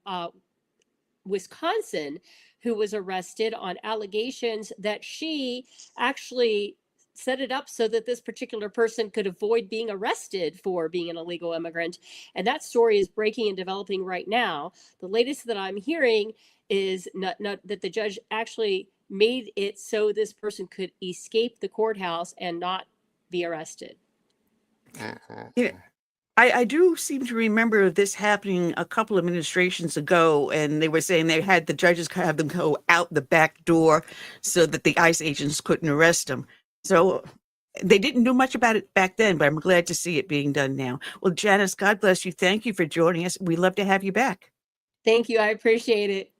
Wisconsin who was arrested on allegations that she actually set it up so that this particular person could avoid being arrested for being an illegal immigrant. And that story is breaking and developing right now. The latest that I'm hearing is not that the judge actually made it so this person could escape the courthouse and not be arrested. Yeah. I do seem to remember this happening a couple administrations ago, and they were saying they had the judges have them go out the back door so that the ICE agents couldn't arrest them. So they didn't do much about it back then, but I'm glad to see it being done now. Well, Janice, God bless you. Thank you for joining us. We love to have you back. Thank you. I appreciate it.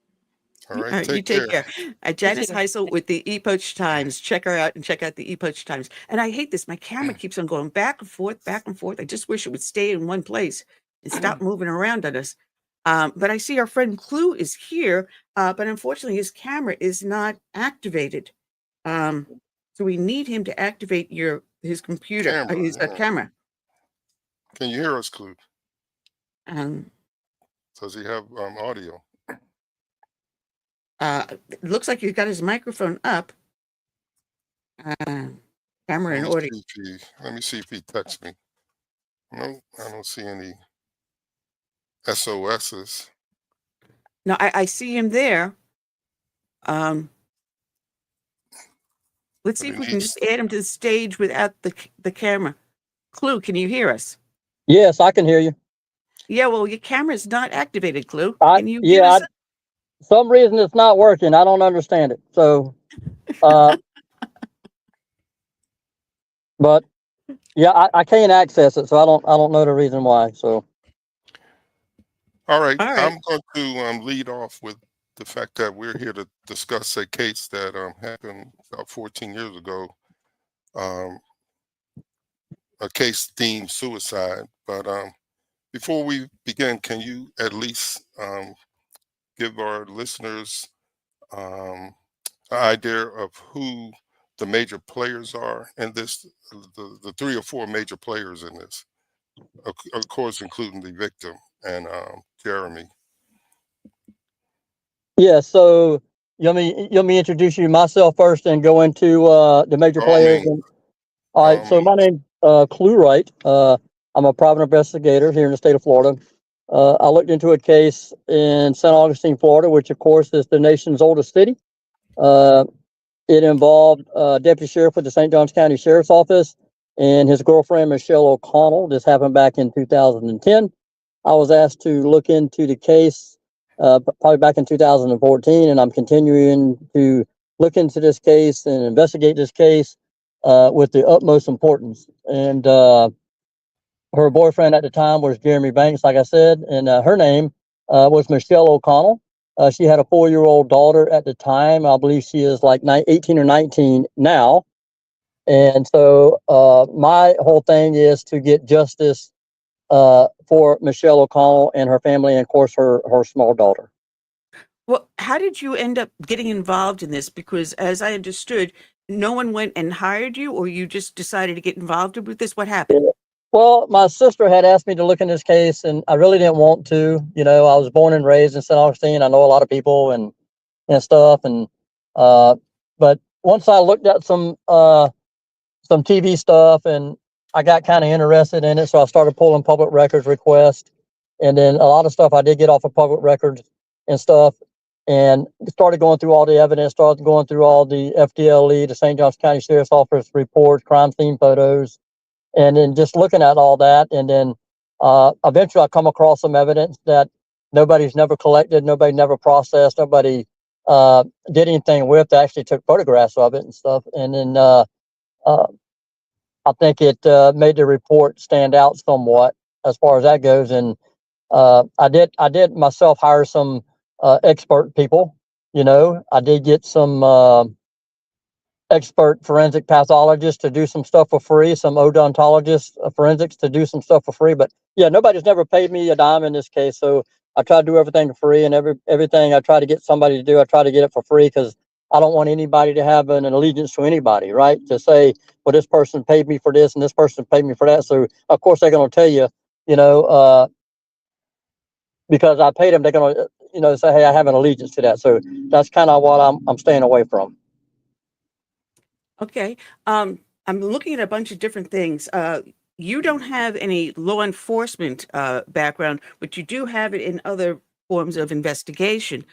All right, All right, you take care. take care. Janice too. Hisle with the Epoch Times. Check her out and check out the Epoch Times. And I hate this. My camera keeps on going back and forth, back and forth. I just wish it would stay in one place and stop moving around on us. But I see our friend Clu is here, but unfortunately his camera is not activated. So we need him to activate his computer, his camera. Can you hear us, Clu? Um, Does he have audio? it looks like he's got his microphone up. Camera and audio. Let me see if he texts me. No, I don't see any SOSs. No, I see him there. Let's see if we can just add him to the stage without the camera. Clu, can you hear us? Yes, I can hear you. Yeah, well, your camera's not activated, Clu. Can you hear Yeah, us? some reason it's not working. I don't understand it. So, but yeah, I can't access it, so I don't know the reason why. So, All right. All right. I'm going to lead off with the fact that we're here to discuss a case that happened about 14 years ago, a case deemed suicide. But before we begin, can you at least give our listeners an idea of who the major players are in this, the 3 or 4 major players in this, of course, including the victim and Jeremy? yeah. So let me introduce you myself first and go into the major players. All right. So my name's Clu Wright. I'm a private investigator here in the state of Florida. I looked into a case in St. Augustine, Florida, which of course is the nation's oldest city. It involved Deputy Sheriff with the St. Johns County Sheriff's Office and his girlfriend, Michelle O'Connell. This happened back in 2010. I was asked to look into the case probably back in 2014, and I'm continuing to look into this case and investigate this case with the utmost importance. And her boyfriend at the time was Jeremy Banks, like I said, and her name was Michelle O'Connell. She had a 4-year-old daughter at the time. I believe she is like 18 or 19 now. And so my whole thing is to get justice for Michelle O'Connell and her family, and of course her small daughter. Well, how did you end up getting involved in this? Because as I understood, no one went and hired you, or you just decided to get involved with this? What happened? Yeah. Well, my sister had asked me to look in this case, and I really didn't want to. You know, I was born and raised in St. Augustine. I know a lot of people and stuff, and but once I looked at some TV stuff, and I got kind of interested in it, so I started pulling public records requests, and then a lot of stuff I did get off of public records and stuff, and started going through all the evidence, started going through all the FDLE, the St. Johns County Sheriff's Office reports, crime scene photos, and then just looking at all that, and then eventually I come across some evidence that nobody's never collected, nobody never processed, nobody did anything with. They actually took photographs of it and stuff, and then I think it made the report stand out somewhat as far as that goes. And I did myself hire some expert people. You know, I did get some expert forensic pathologists to do some stuff for free, some odontologists, forensics to do some stuff for free. But yeah, nobody's never paid me a dime in this case. So I try to do everything for free, and everything I try to get somebody to do, I try to get it for free, because I don't want anybody to have an allegiance to anybody, right? To say, well, this person paid me for this and this person paid me for that. So of course they're going to tell you, you know, because I paid them, they're going to, you know, say, hey, I have an allegiance to that. So that's kind of what I'm staying away from. Okay. I'm looking at a bunch of different things. You don't have any law enforcement background, but you do have it in other forms of investigation.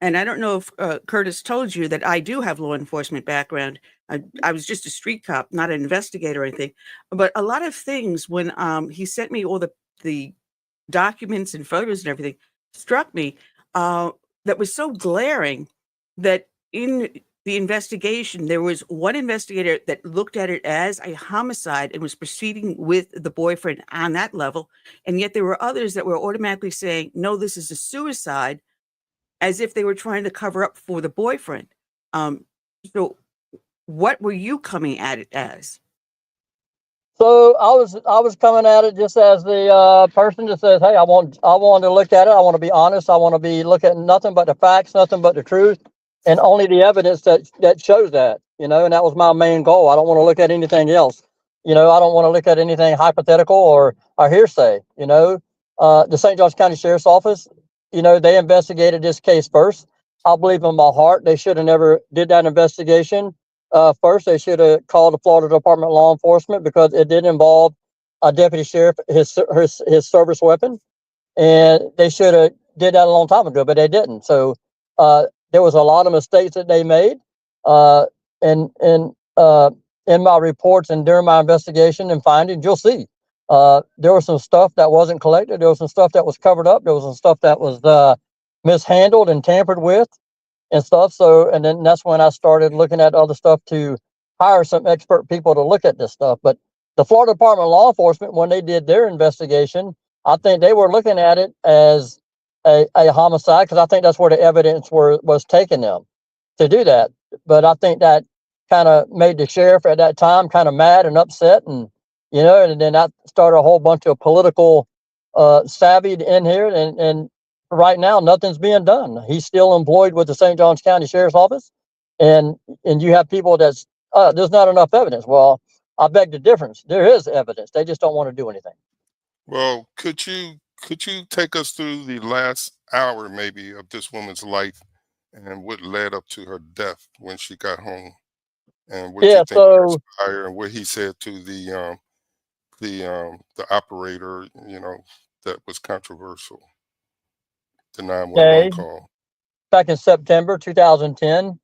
And I don't know if Curtis told you that I do have law enforcement background. I was just a street cop, not an investigator or anything. But a lot of things when he sent me all the documents and photos and everything struck me that was so glaring that in the investigation, there was one investigator that looked at it as a homicide and was proceeding with the boyfriend on that level. And yet there were others that were automatically saying, no, this is a suicide, as if they were trying to cover up for the boyfriend. So what were you coming at it as? So I was coming at it just as the person that says, hey, I want to look at it. I want to be honest. I want to be look at nothing but the facts, nothing but the truth, and only the evidence that shows that, and that was my main goal. I don't want to look at anything else. I don't want to look at anything hypothetical or hearsay. The St. Johns County Sheriff's Office, they investigated this case first. I believe in my heart they should have never did that investigation. First, they should have called the Florida Department of Law Enforcement because it did involve a deputy sheriff, his service weapon, and they should have did that a long time ago, but they didn't. So there was a lot of mistakes that they made, and in my reports and during my investigation and findings, you'll see there was some stuff that wasn't collected. There was some stuff that was covered up. There was some stuff that was mishandled and tampered with and stuff. So, and then that's when I started looking at other stuff to hire some expert people to look at this stuff. But the Florida Department of Law Enforcement, when they did their investigation, I think they were looking at it as a homicide, because I think that's where the evidence was taking them to do that. But I think that kind of made the sheriff at that time kind of mad and upset, and and then that started a whole bunch of political savvy in here, and right now nothing's being done. He's still employed with the St. Johns County Sheriff's Office, and you have people that's there's not enough evidence. Well, I beg the difference. There is evidence. They just don't want to do anything. Well, could you take us through the last hour maybe of this woman's life and what led up to her death when she got home, and what you think transpired, and what he said to the operator, that was controversial, the 911 call. Back in September 2010,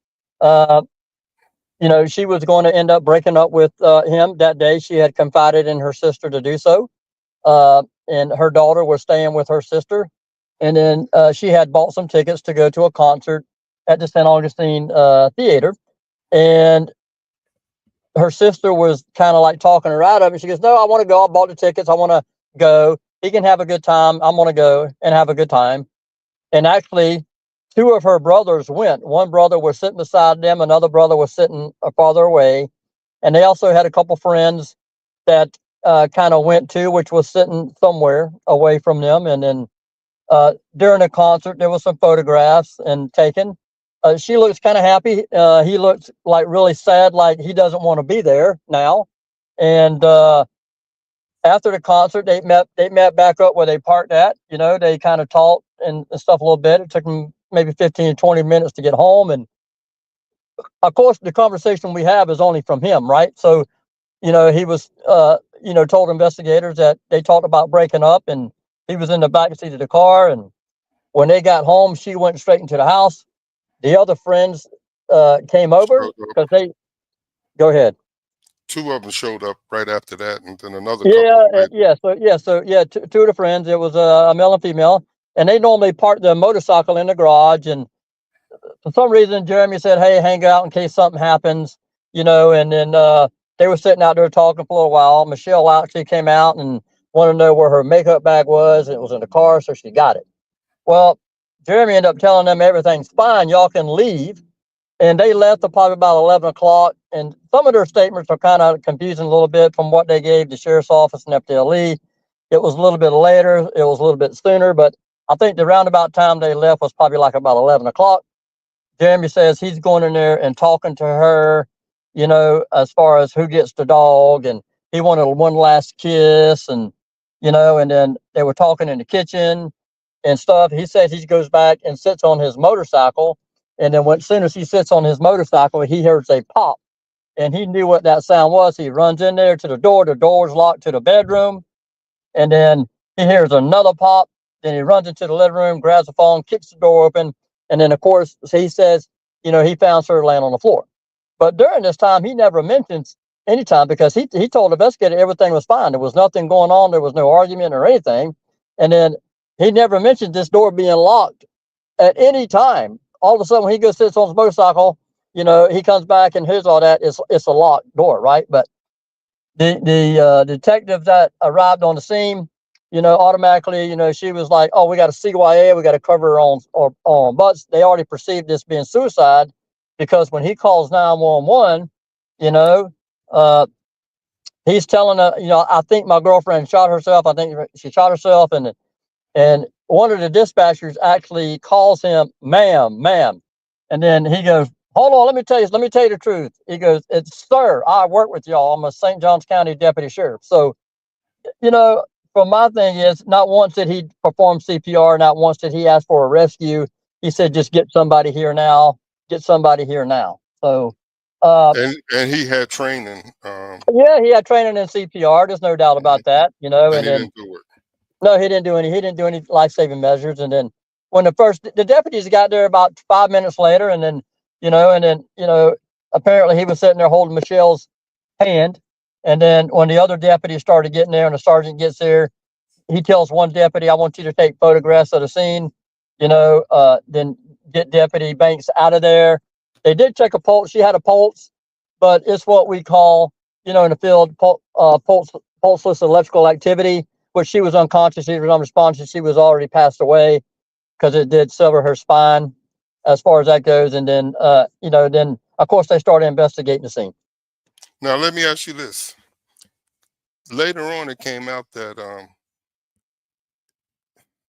she was going to end up breaking up with him that day. She had confided in her sister to do so. And her daughter was staying with her sister. And then she had bought some tickets to go to a concert at the St. Augustine Theater. And her sister was kind of like talking her out of it. She goes, no, I want to go. I bought the tickets. I want to go. He can have a good time. I'm going to go and have a good time. And actually, two of her brothers went. One brother was sitting beside them. Another brother was sitting farther away. And they also had a couple friends that kind of went to, which was sitting somewhere away from them. And then during the concert, there was some photographs and taken. She looks kind of happy. He looks like really sad, like he doesn't want to be there now. And after the concert, they met back up where they parked at. They kind of talked and stuff a little bit. It took them maybe 15, 20 minutes to get home. And of course, the conversation we have is only from him, right? So, he was, told investigators that they talked about breaking up, and he was in the back seat of the car. And when they got home, she went straight into the house. The other friends came over because they go ahead. Two of them showed up right after that, and then another couple. So two of the friends. It was a male and female, and they normally park their motorcycle in the garage. And for some reason, Jeremy said, "Hey, hang out in case something happens," And then they were sitting out there talking for a little while. Michelle actually came out and wanted to know where her makeup bag was, and it was in the car, so she got it. Well, Jeremy ended up telling them everything's fine, y'all can leave. And they left at probably about 11 o'clock. And some of their statements are kind of confusing a little bit from what they gave the sheriff's office and FDLE. It was a little bit later. It was a little bit sooner. But I think the roundabout time they left was probably like about 11 o'clock. Jeremy says he's going in there and talking to her, as far as who gets the dog. And he wanted one last kiss. And, and then they were talking in the kitchen and stuff. He says he goes back and sits on his motorcycle. And then as soon as he sits on his motorcycle, he hears a pop. And he knew what that sound was. He runs in there to the door. The door was locked to the bedroom. And then he hears another pop. Then he runs into the living room, grabs the phone, kicks the door open, And then, of course, he says, he found her laying on the floor. But during this time, he never mentions any time because he told the investigator everything was fine. There was nothing going on. There was no argument or anything. And then he never mentioned this door being locked at any time. All of a sudden, when he goes sits on his motorcycle, he comes back and hears all that. It's a locked door, right? But the detective that arrived on the scene, automatically, she was like, "Oh, we got a CYA, we got to cover her on butts." They already perceived this being suicide because when he calls 911, he's telling her, "I think my girlfriend shot herself. I think she shot herself," and one of the dispatchers actually calls him ma'am. And then he goes, "Hold on, let me tell you the truth." He goes, "It's sir, I work with y'all. I'm a St. Johns County deputy sheriff." So, from my thing is not once did he perform CPR, not once did he ask for a rescue. He said, "Just get somebody here now. Get somebody here now." So, and he had training. yeah, he had training in CPR. There's no doubt about that, and and he then, didn't do it. no, he didn't do any life-saving measures. And then when the deputies got there about 5 minutes later, and then, apparently he was sitting there holding Michelle's hand. And then when the other deputies started getting there and the sergeant gets there, he tells one deputy, "I want you to take photographs of the scene," then get Deputy Banks out of there. They did check a pulse. She had a pulse, but it's what we call, in the field, pulseless electrical activity, which she was unconscious. She was unresponsive. She was already passed away because it did sever her spine as far as that goes. And then, then of course they started investigating the scene. Now, let me ask you this. Later on, it came out that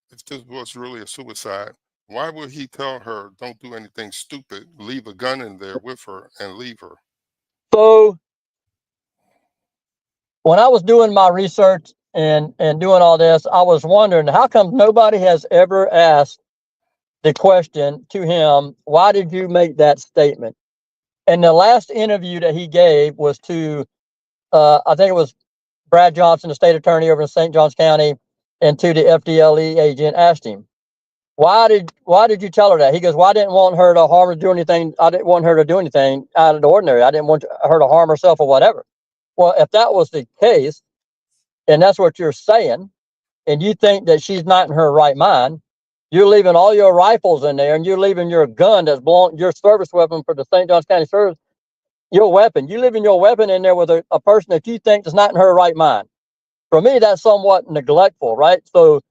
if this was really a suicide, why would he tell her, "Don't do anything stupid, leave a gun in there with her and leave her"? So when I was doing my research and doing all this, I was wondering, how come nobody has ever asked the question to him, "Why did you make that statement?" And the last interview that he gave was to, I think it was Brad Johnson, the state attorney over in St. Johns County, and to the FDLE agent, asked him, why did you tell her that? He goes, "Well, I didn't want her to harm or do anything. I didn't want her to do anything out of the ordinary. I didn't want her to harm herself or whatever." Well, if that was the case, and that's what you're saying, and you think that she's not in her right mind, you're leaving all your rifles in there, and you're leaving your gun that's your service weapon for the St. Johns County Service, your weapon. You leaving your weapon in there with a person that you think is not in her right mind. For me, that's somewhat neglectful, right? So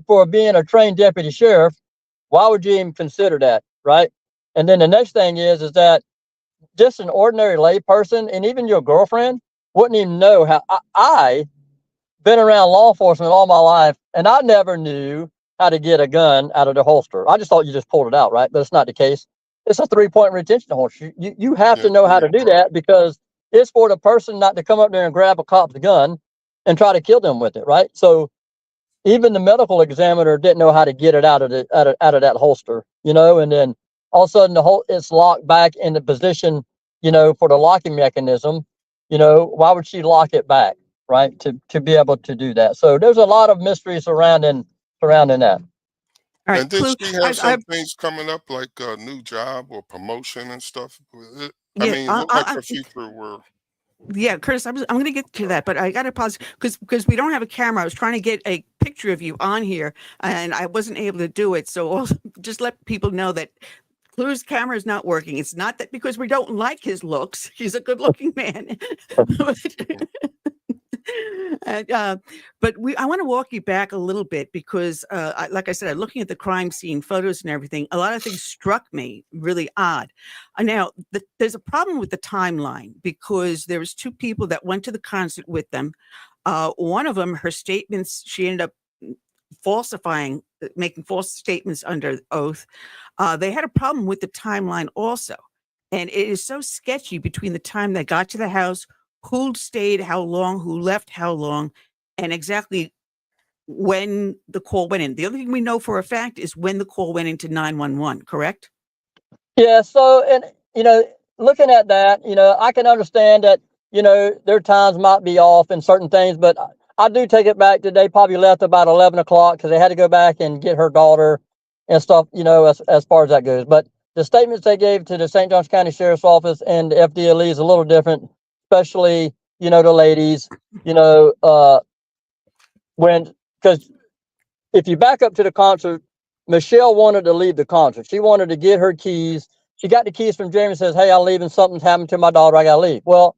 for being a trained deputy sheriff, why would you even consider that, right? And then the next thing is that just an ordinary lay person, and even your girlfriend, wouldn't even know how. I been around law enforcement all my life, and I never knew how to get a gun out of the holster. I just thought you just pulled it out, right? But it's not the case. It's a 3-point retention holster. You have to know how to do that, because it's for the person not to come up there and grab a cop's gun and try to kill them with it, right? So even the medical examiner didn't know how to get it out of that holster, and then all of a sudden it's locked back in the position, for the locking mechanism. Why would she lock it back, right? To be able to do that. So there's a lot of mystery surrounding that. All right, And did Clu, she have some things coming up, like a new job or promotion and stuff? It looked like her future were. Yeah, Curtis, I'm going to get to that, but I got to pause because we don't have a camera. I was trying to get a picture of you on here, and I wasn't able to do it. So just let people know that Clu's camera is not working. It's not that because we don't like his looks. He's a good-looking man. But I want to walk you back a little bit because, like I said, looking at the crime scene photos and everything, a lot of things struck me really odd. Now, there's a problem with the timeline because there was 2 people that went to the concert with them. One of them, her statements, she ended up falsifying, making false statements under oath. They had a problem with the timeline also. And it is so sketchy between the time they got to the house, who stayed how long, who left how long, and exactly when the call went in. The other thing we know for a fact is when the call went into 911, correct? Yeah. So, and, looking at that, I can understand that, their times might be off in certain things, but I do take it back that they probably left about 11 o'clock because they had to go back and get her daughter and stuff, as far as that goes. But the statements they gave to the St. Johns County Sheriff's Office and the FDLE is a little different, especially, the ladies, because if you back up to the concert, Michelle wanted to leave the concert. She wanted to get her keys. She got the keys from Jeremy and says, hey, I'm leaving. Something's happened to my daughter. I got to leave. Well,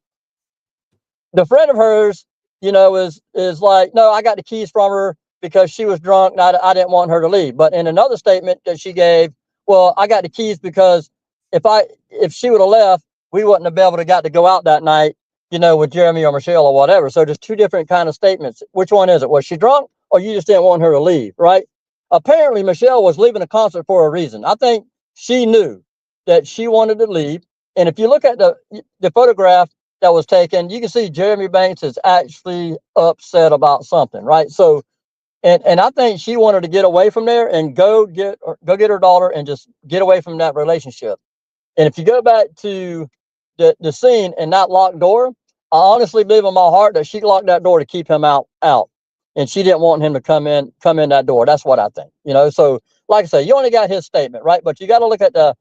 the friend of hers, is like, no, I got the keys from her because she was drunk and I didn't want her to leave. But in another statement that she gave, well, I got the keys because if she would have left, we wouldn't have been able to go out that night, with Jeremy or Michelle or whatever. So there's two different kind of statements. Which one is it? Was she drunk or you just didn't want her to leave, right? Apparently, Michelle was leaving the concert for a reason. I think she knew that she wanted to leave. And if you look at the photograph that was taken, you can see Jeremy Banks is actually upset about something, right? So, and I think she wanted to get away from there and go get her daughter and just get away from that relationship. And if you go back to the scene and that locked door, I honestly believe in my heart that she locked that door to keep him out. And she didn't want him to come in that door. That's what I think, So like I say, you only got his statement, right? But you got to look at the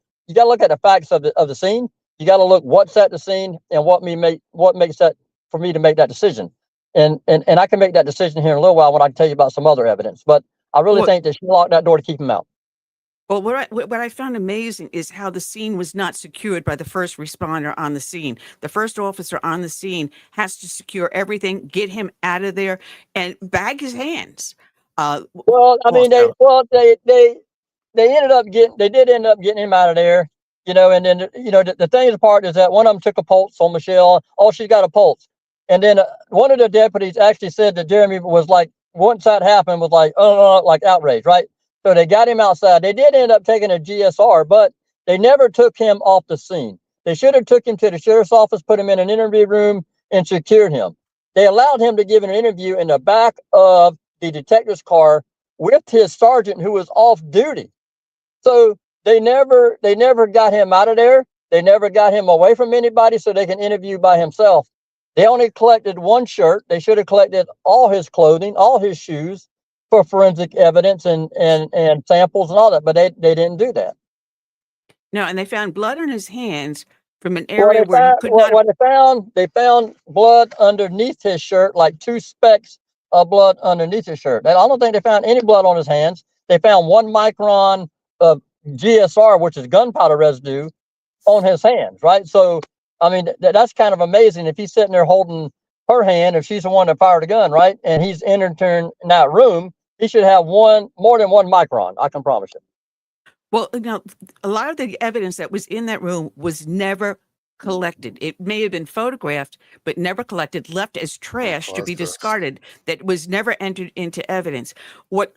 facts of the scene. You got to look what's at the scene and what makes that for me to make that decision. And I can make that decision here in a little while when I can tell you about some other evidence. But I really think that she locked that door to keep him out. Well, what I found amazing is how the scene was not secured by the first responder on the scene. The first officer on the scene has to secure everything, get him out of there, and bag his hands. Well, I mean, they did end up getting him out of there, and then, the thing apart is that one of them took a pulse on Michelle. Oh, she's got a pulse. And then one of the deputies actually said that Jeremy was like, once that happened, was like, like outraged, right? So they got him outside. They did end up taking a GSR, but they never took him off the scene. They should have took him to the sheriff's office, put him in an interview room, and secured him. They allowed him to give an interview in the back of the detective's car with his sergeant who was off duty. So they never got him out of there. They never got him away from anybody so they can interview by himself. They only collected one shirt. They should have collected all his clothing, all his shoes for forensic evidence and samples and all that, but they didn't do that. No, and they found blood on his hands from an area where he could not. What they found blood underneath his shirt, like 2 specks of blood underneath his shirt. I don't think they found any blood on his hands. They found 1 micron of GSR, which is gunpowder residue, on his hands, right? So, I mean, that's kind of amazing. If he's sitting there holding her hand, if she's the one that fired a gun, right, and he's entering that room, he should have more than 1 micron. I can promise you. Well, now, a lot of the evidence that was in that room was never collected. It may have been photographed, but never collected, left as trash to be discarded, that was never entered into evidence. What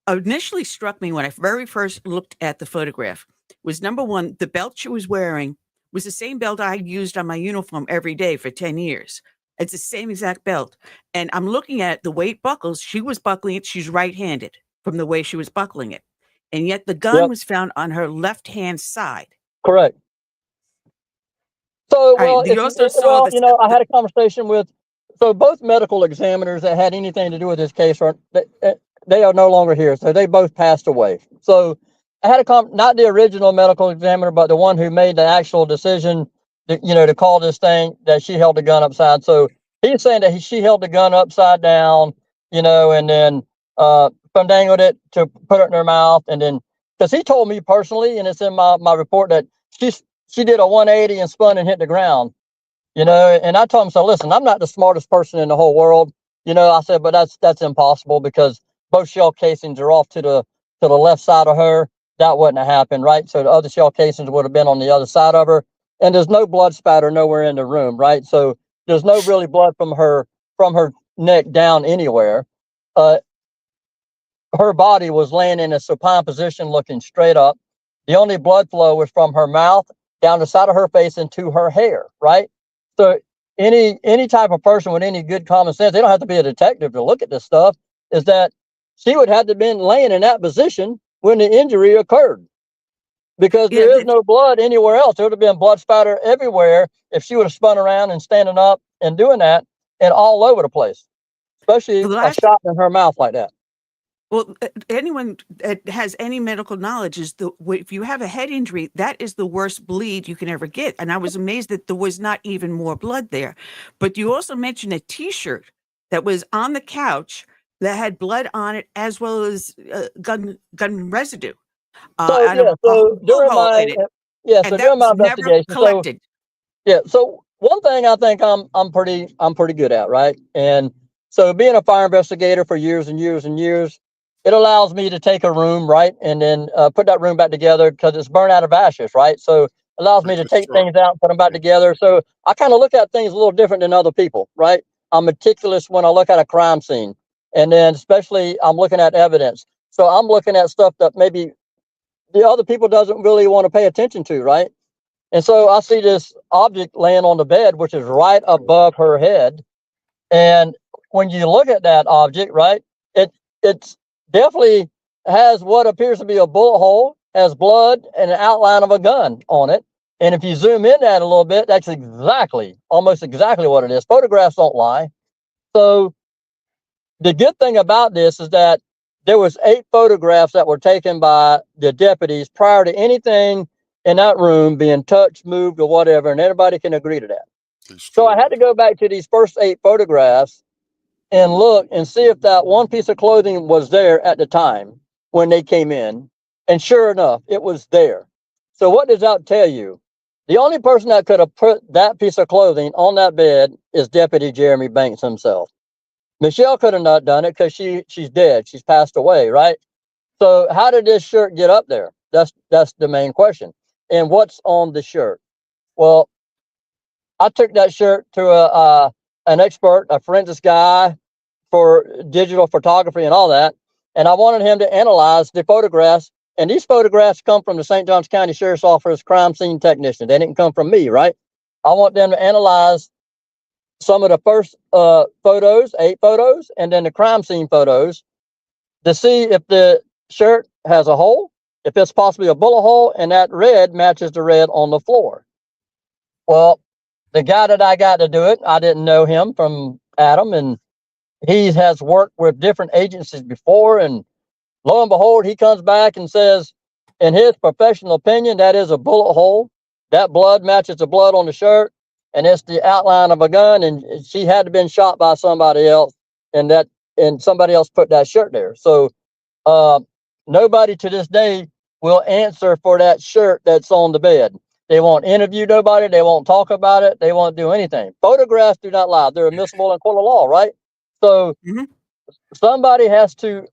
initially struck me when I very first looked at the photograph was, number one, the belt she was wearing was the same belt I used on my uniform every day for 10 years. It's the same exact belt. And I'm looking at the way it buckles. She was buckling it. She's right-handed from the way she was buckling it. And yet the gun was found on her left-hand side. Correct. So, well, you also saw I had a conversation with, so both medical examiners that had anything to do with this case, they are no longer here. So they both passed away. So I had not the original medical examiner, but the one who made the actual decision, to call this thing, that she held the gun upside. So he's saying that she held the gun upside down, and then dangled it to put it in her mouth. And then, because he told me personally, and it's in my report, that she did a 180 and spun and hit the ground, and I told him, so listen, I'm not the smartest person in the whole world. I said, but that's impossible because both shell casings are off to the left side of her. That wouldn't have happened, right? So the other shell casings would have been on the other side of her. And there's no blood spatter nowhere in the room, right? So there's no really blood from her neck down anywhere. Her body was laying in a supine position, looking straight up. The only blood flow was from her mouth down the side of her face into her hair, right? So any type of person with any good common sense, they don't have to be a detective to look at this stuff, is that she would have to have been laying in that position when the injury occurred. Because there is no blood anywhere else. There would have been blood spatter everywhere if she would have spun around and standing up and doing that, and all over the place, especially a shot in her mouth like that. Well, anyone that has any medical knowledge is if you have a head injury, that is the worst bleed you can ever get. And I was amazed that there was not even more blood there. But you also mentioned a T-shirt that was on the couch that had blood on it, as well as gun residue. So And yeah, a so bullet hole in it, and that during my was never investigation, collected. so one thing I think I'm pretty good at, right? And so being a fire investigator for years and years and years, it allows me to take a room, right, and then put that room back together because it's burnt out of ashes, right? So it allows me to take things out, put them back together. So I kind of look at things a little different than other people, right? I'm meticulous when I look at a crime scene, and then especially I'm looking at evidence. So I'm looking at stuff that maybe the other people doesn't really want to pay attention to, right? And so I see this object laying on the bed, which is right above her head. And when you look at that object, right, it's definitely has what appears to be a bullet hole, has blood and an outline of a gun on it. And if you zoom in that a little bit, that's almost exactly what it is. Photographs don't lie. So the good thing about this is that there was 8 photographs that were taken by the deputies prior to anything in that room being touched, moved, or whatever, and everybody can agree to that. So I had to go back to these first 8 photographs and look and see if that one piece of clothing was there at the time when they came in. And sure enough, it was there. So what does that tell you? The only person that could have put that piece of clothing on that bed is Deputy Jeremy Banks himself. Michelle could have not done it because she's dead. She's passed away, right? So how did this shirt get up there? That's the main question. And what's on the shirt? Well, I took that shirt to an expert, a forensics guy for digital photography and all that, and I wanted him to analyze the photographs. And these photographs come from the St. Johns County Sheriff's Office crime scene technician. They didn't come from me, right? I want them to analyze some of the first photos, 8 photos, and then the crime scene photos to see if the shirt has a hole, if it's possibly a bullet hole, and that red matches the red on the floor. Well, the guy that I got to do it, I didn't know him from Adam, and he has worked with different agencies before, and lo and behold, he comes back and says, in his professional opinion, that is a bullet hole. That blood matches the blood on the shirt, and it's the outline of a gun, and she had to have been shot by somebody else, and somebody else put that shirt there. So nobody to this day will answer for that shirt that's on the bed. They won't interview nobody. They won't talk about it. They won't do anything. Photographs do not lie. They're admissible in court of law, right? So somebody has to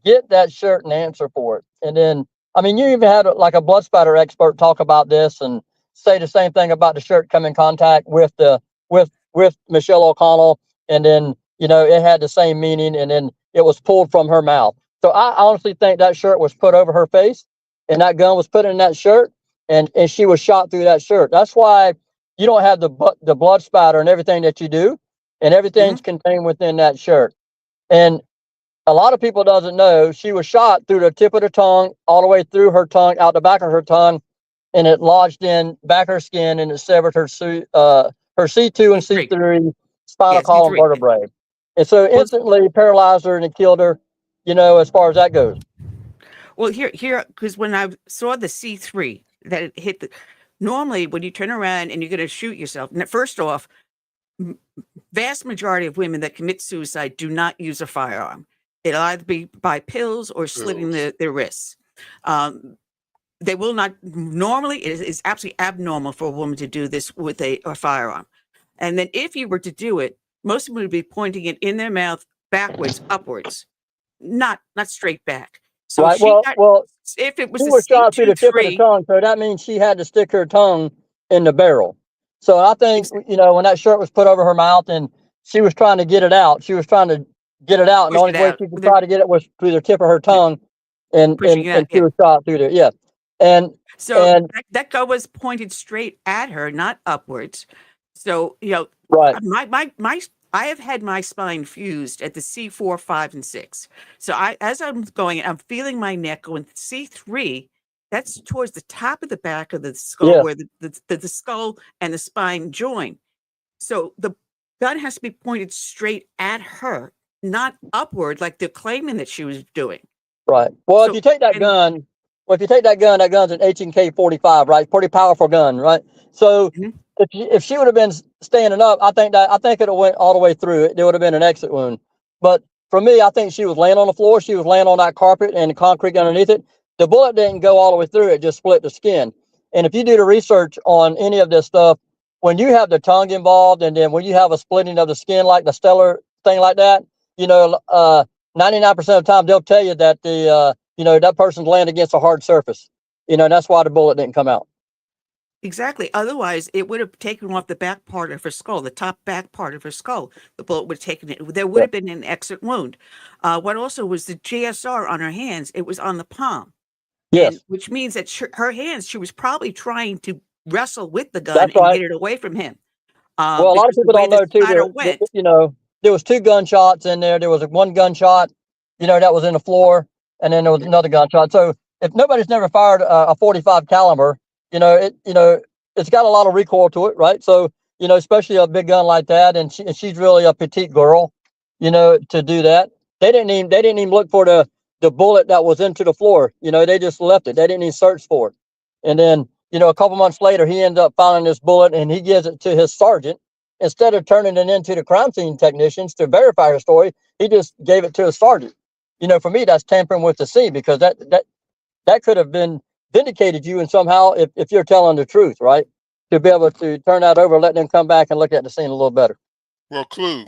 get that shirt and answer for it. And then, I mean, you even had like a blood spatter expert talk about this and say the same thing about the shirt come in contact with with Michelle O'Connell. And then, it had the same meaning, and then it was pulled from her mouth. So I honestly think that shirt was put over her face, and that gun was put in that shirt, and she was shot through that shirt. That's why you don't have the blood spatter and everything that you do, and everything's contained within that shirt. And a lot of people doesn't know she was shot through the tip of the tongue, all the way through her tongue, out the back of her tongue, and it lodged in back of her skin, and it severed her C2 and C3 spinal column vertebrae. And so instantly paralyzed her, and it killed her, as far as that goes. Well, here, because when I saw the C3 that it hit normally when you turn around and you're going to shoot yourself, first off, vast majority of women that commit suicide do not use a firearm. It'll either be by pills or slitting their wrists. They will not, normally, it is absolutely abnormal for a woman to do this with a firearm. And then if you were to do it, most of them would be pointing it in their mouth backwards, upwards, not straight back. So right. If it was she was shot through the tip of the tongue, so that means she had to stick her tongue in the barrel. So I think, when that shirt was put over her mouth and she was trying to get it out, and the only way she could try to get it was through the tip of her tongue, and she was shot through there. Yeah. And so that gun was pointed straight at her, not upwards. So, right. I have had my spine fused at the C4, 5, and 6. So as I'm going, I'm feeling my neck going C3. That's towards the top of the back of the skull, where the skull and the spine join. So the gun has to be pointed straight at her, not upward like they're claiming that she was doing. Right. Well, So, if you take that and- gun, that gun's an H&K 45, right? Pretty powerful gun, right? So if she would have been standing up, I think it would have went all the way through. It would have been an exit wound. But for me, I think she was laying on the floor. She was laying on that carpet and the concrete underneath it. The bullet didn't go all the way through. It just split the skin. And if you do the research on any of this stuff, when you have the tongue involved, and then when you have a splitting of the skin, like the stellar thing like that, 99% of the time they'll tell you that that person's laying against a hard surface. That's why the bullet didn't come out. Exactly. Otherwise, it would have taken off the back part of her skull, the top back part of her skull. The bullet would have taken it. There would have been an exit wound. What also was the GSR on her hands? It was on the palm. Yes. Which means that her hands, she was probably trying to wrestle with the gun get it away from him. Well, a lot of people don't know too. There was 2 gunshots in there. There was one gunshot, that was in the floor, and then there was another gunshot. So if nobody's never fired a 45 caliber, it's got a lot of recoil to it, right? So especially a big gun like that, and she's really a petite girl, to do that. They didn't even look for the bullet that was into the floor. They just left it. They didn't even search for it. And then a couple months later, he ended up finding this bullet, and he gives it to his sergeant. Instead of turning it into the crime scene technicians to verify her story, he just gave it to his sergeant. For me, that's tampering with the scene, because that could have been vindicated you, and somehow if you're telling the truth, right, to be able to turn that over, let them come back and look at the scene a little better. Well, Clu,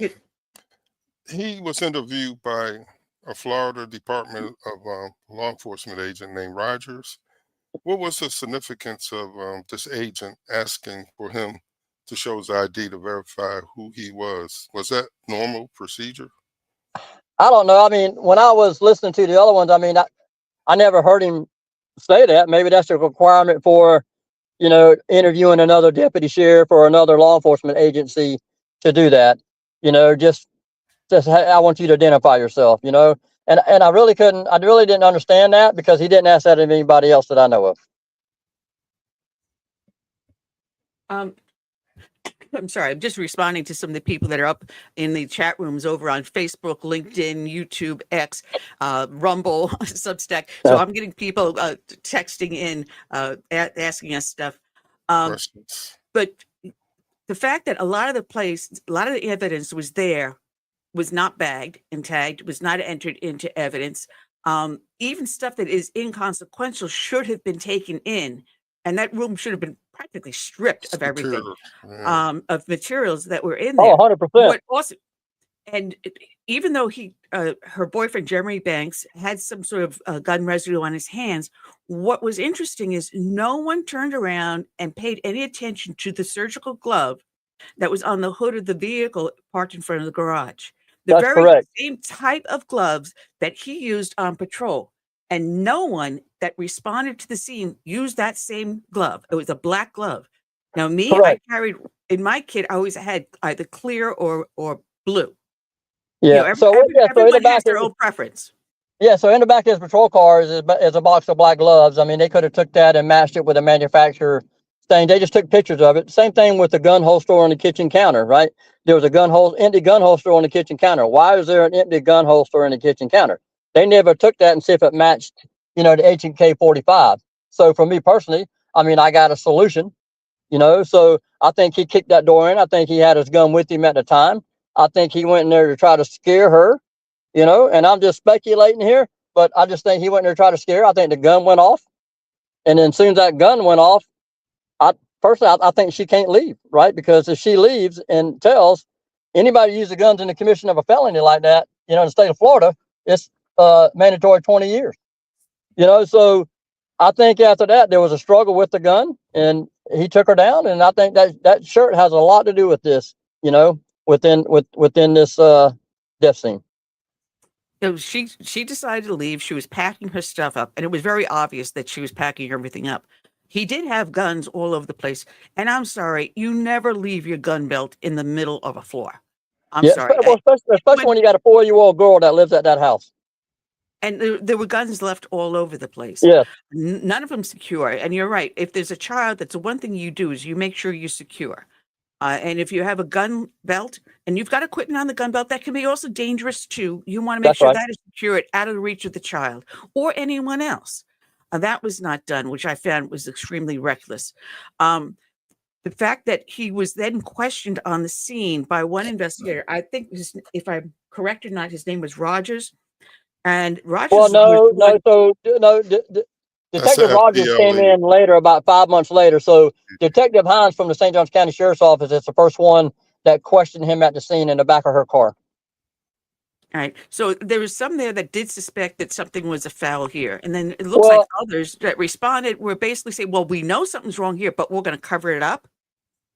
he was interviewed by a Florida Department of Law Enforcement agent named Rogers. What was the significance of this agent asking for him to show his ID to verify who he was? Was that normal procedure? I don't know. I mean, when I was listening to the other ones, I never heard him say that. Maybe that's a requirement for, interviewing another deputy sheriff or another law enforcement agency to do that. Just I want you to identify yourself, and I really didn't understand that, because he didn't ask that of anybody else that I know of. I'm sorry. I'm just responding to some of the people that are up in the chat rooms over on Facebook, LinkedIn, YouTube, X, Rumble, Substack. So I'm getting people texting in, asking us stuff. But the fact that a lot of the evidence was there, was not bagged and tagged, was not entered into evidence. Even stuff that is inconsequential should have been taken in, and that room should have been practically stripped of everything, of materials that were in there. 100%. But also, and even though her boyfriend Jeremy Banks had some sort of gun residue on his hands, what was interesting is no one turned around and paid any attention to the surgical glove that was on the hood of the vehicle parked in front of the garage. The very same type of gloves that he used on patrol. And no one that responded to the scene used that same glove. It was a black glove. Now, I carried in my kit, I always had either clear or blue. Yeah. Everyone has their own preference. Yeah. So in the back of his patrol car is a box of black gloves. I mean, they could have took that and matched it with a manufacturer thing. They just took pictures of it. Same thing with the gun holster on the kitchen counter, right? There was empty gun holster on the kitchen counter. Why is there an empty gun holster in the kitchen counter? They never took that and see if it matched, the H&K 45. So for me personally, I got a solution, so I think he kicked that door in. I think he had his gun with him at the time. I think he went in there to try to scare her, and I'm just speculating here, but I just think he went in there to try to scare her. I think the gun went off. And then as soon as that gun went off, I think she can't leave, right? Because if she leaves and tells anybody who uses guns in the commission of a felony like that, in the state of Florida, it's mandatory 20 years. So I think after that there was a struggle with the gun, and he took her down. And I think that shirt has a lot to do with this, within this death scene. So she decided to leave. She was packing her stuff up, and it was very obvious that she was packing everything up. He did have guns all over the place. And I'm sorry, you never leave your gun belt in the middle of a floor. I'm sorry. Well, especially when you got a 4-year-old girl that lives at that house. And there were guns left all over the place. Yeah. None of them secure. And you're right. If there's a child, that's the one thing you do is you make sure you're secure. And if you have a gun belt and you've got equipment on the gun belt, that can be also dangerous too. You want to make That's sure right. that is secured out of the reach of the child or anyone else. That was not done, which I found was extremely reckless. The fact that he was then questioned on the scene by one investigator, I think, if I'm correct or not, his name was Rogers. And Rogers Well, was no, the one. That's Detective the Rogers came FDLE. in later, about 5 months later. So Detective Hines from the St. Johns County Sheriff's Office is the first one that questioned him at the scene in the back of her car. All right. So there was some there that did suspect that something was afoul here. And then it looks like others that responded were basically saying, well, we know something's wrong here, but we're going to cover it up.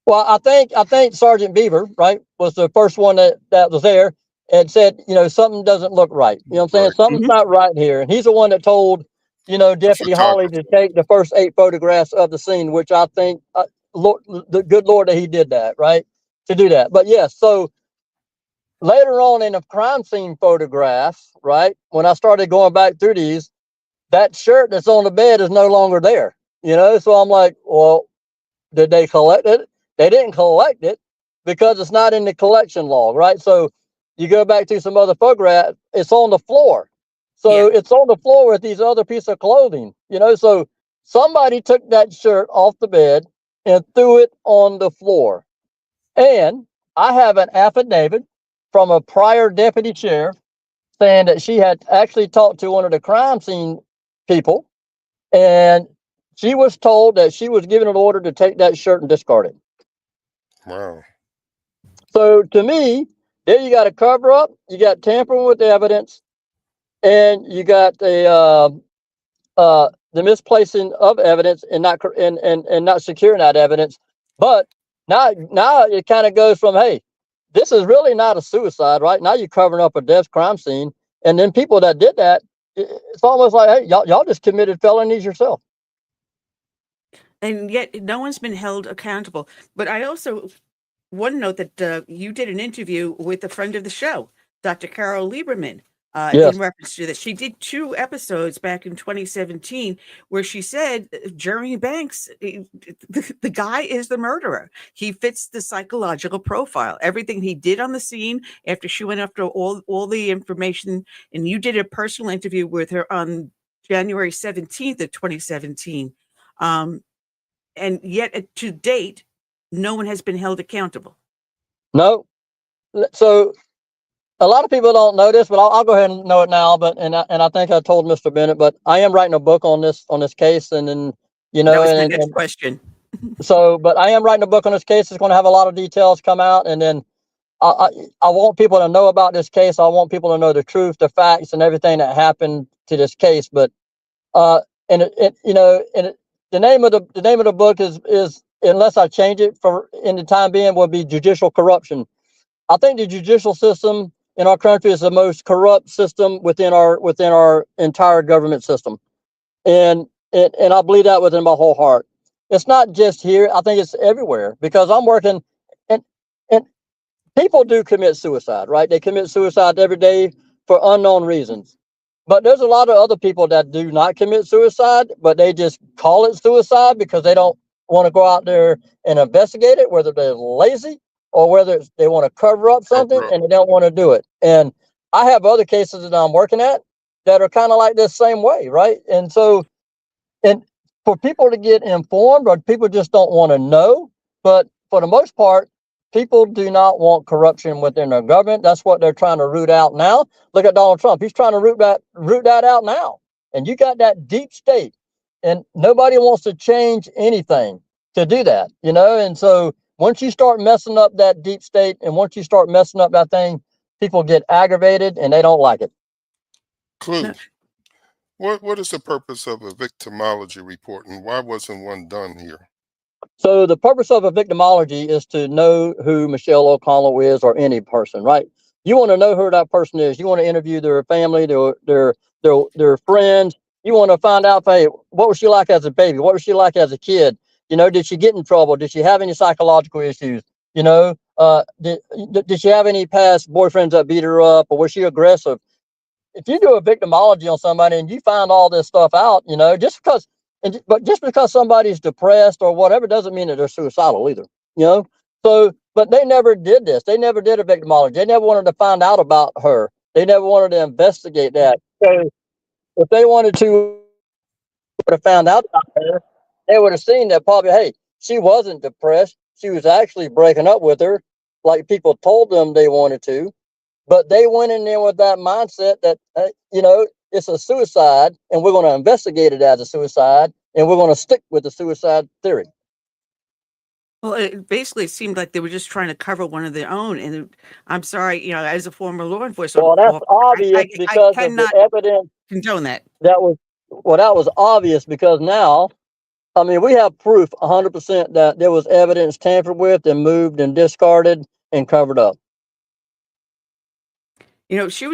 Well, I think Sergeant Beaver, right, was the first one that was there and said, something doesn't look right. You know what I'm saying? Right. Something's not right here. And he's the one that told, Deputy Holly to take the first 8 photographs of the scene, which I think, Lord, the good Lord that he did that, right, to do that. But yes, so later on in the crime scene photograph, right, when I started going back through these, that shirt that's on the bed is no longer there, So I'm like, well, did they collect it? They didn't collect it because it's not in the collection log, right? So you go back to some other photograph, it's on the floor. So it's on the floor with these other pieces of clothing, So somebody took that shirt off the bed and threw it on the floor. And I have an affidavit from a prior deputy sheriff saying that she had actually talked to one of the crime scene people, and she was told that she was given an order to take that shirt and discard it. Wow. So to me, there you got a cover up, you got tampering with the evidence, and you got the misplacing of evidence and not securing that evidence. But now it kind of goes from, hey, this is really not a suicide, right? Now you're covering up a death crime scene, and then people that did that, it's almost like, hey, y'all just committed felonies yourself. And yet no one's been held accountable. But I also want to note that you did an interview with a friend of the show, Dr. Carol Lieberman, Yes. in reference to this. She did 2 episodes back in 2017 where she said Jeremy Banks, the guy is the murderer. He fits the psychological profile. Everything he did on the scene after she went after all the information, and you did a personal interview with her on January 17th of 2017. And yet to date, no one has been held accountable. No. So a lot of people don't know this, but I'll go ahead and know it now. But I think I told Mr. Bennett, but I am writing a book on this case, and then that was my next question. So, but I am writing a book on this case. It's going to have a lot of details come out, and then I want people to know about this case. I want people to know the truth, the facts, and everything that happened to this case. But the name of the book is, unless I change it in the time being, will be Judicial Corruption. I think the judicial system in our country is the most corrupt system within our entire government system, and I believe that within my whole heart. It's not just here. I think it's everywhere, because I'm working, and people do commit suicide, right? They commit suicide every day for unknown reasons. But there's a lot of other people that do not commit suicide, but they just call it suicide because they don't want to go out there and investigate it, whether they're lazy or whether they want to cover up something and they don't want to do it. And I have other cases that I'm working at that are kind of like this same way, right? And so, and for people to get informed, or people just don't want to know, but for the most part, people do not want corruption within their government. That's what they're trying to root out now. Look at Donald Trump. He's trying to root that out now. And you got that deep state, and nobody wants to change anything to do that, And so once you start messing up that deep state, and once you start messing up that thing, people get aggravated and they don't like it. Clu, what is the purpose of a victimology report, and why wasn't one done here? So the purpose of a victimology is to know who Michelle O'Connell is, or any person, right? You want to know who that person is. You want to interview their family, their friends. You want to find out, hey, what was she like as a baby? What was she like as a kid? Did she get in trouble? Did she have any psychological issues? Did she have any past boyfriends that beat her up, or was she aggressive? If you do a victimology on somebody and you find all this stuff out, just because somebody's depressed or whatever doesn't mean that they're suicidal either. So, but they never did this. They never did a victimology. They never wanted to find out about her. They never wanted to investigate that. So if they wanted to would have found out about her, they would have seen that probably, hey, she wasn't depressed. She was actually breaking up with her, like people told them they wanted to. But they went in there with that mindset that, it's a suicide and we're going to investigate it as a suicide and we're going to stick with the suicide theory. Well, it basically seemed like they were just trying to cover one of their own. And I'm sorry, as a former law enforcement Well, that's officer, obvious I because of the cannot evidence condone that. that was obvious because now, I mean, we have proof 100% that there was evidence tampered with and moved and discarded and covered up. She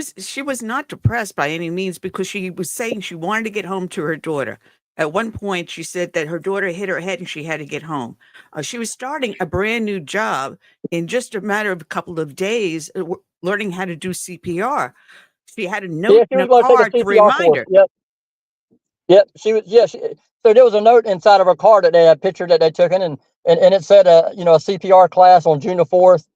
was not depressed by any means because she was saying she wanted to get home to her daughter. At one point, she said that her daughter hit her head and she had to get home. She was starting a brand new job in just a matter of a couple of days, learning how to do CPR. She had a note in She was a going to take card a to CPR remind course. her. Yep. She was. Yeah. So there was a note inside of her card that they had pictured that they took in, and it said, a CPR class on June the 4th.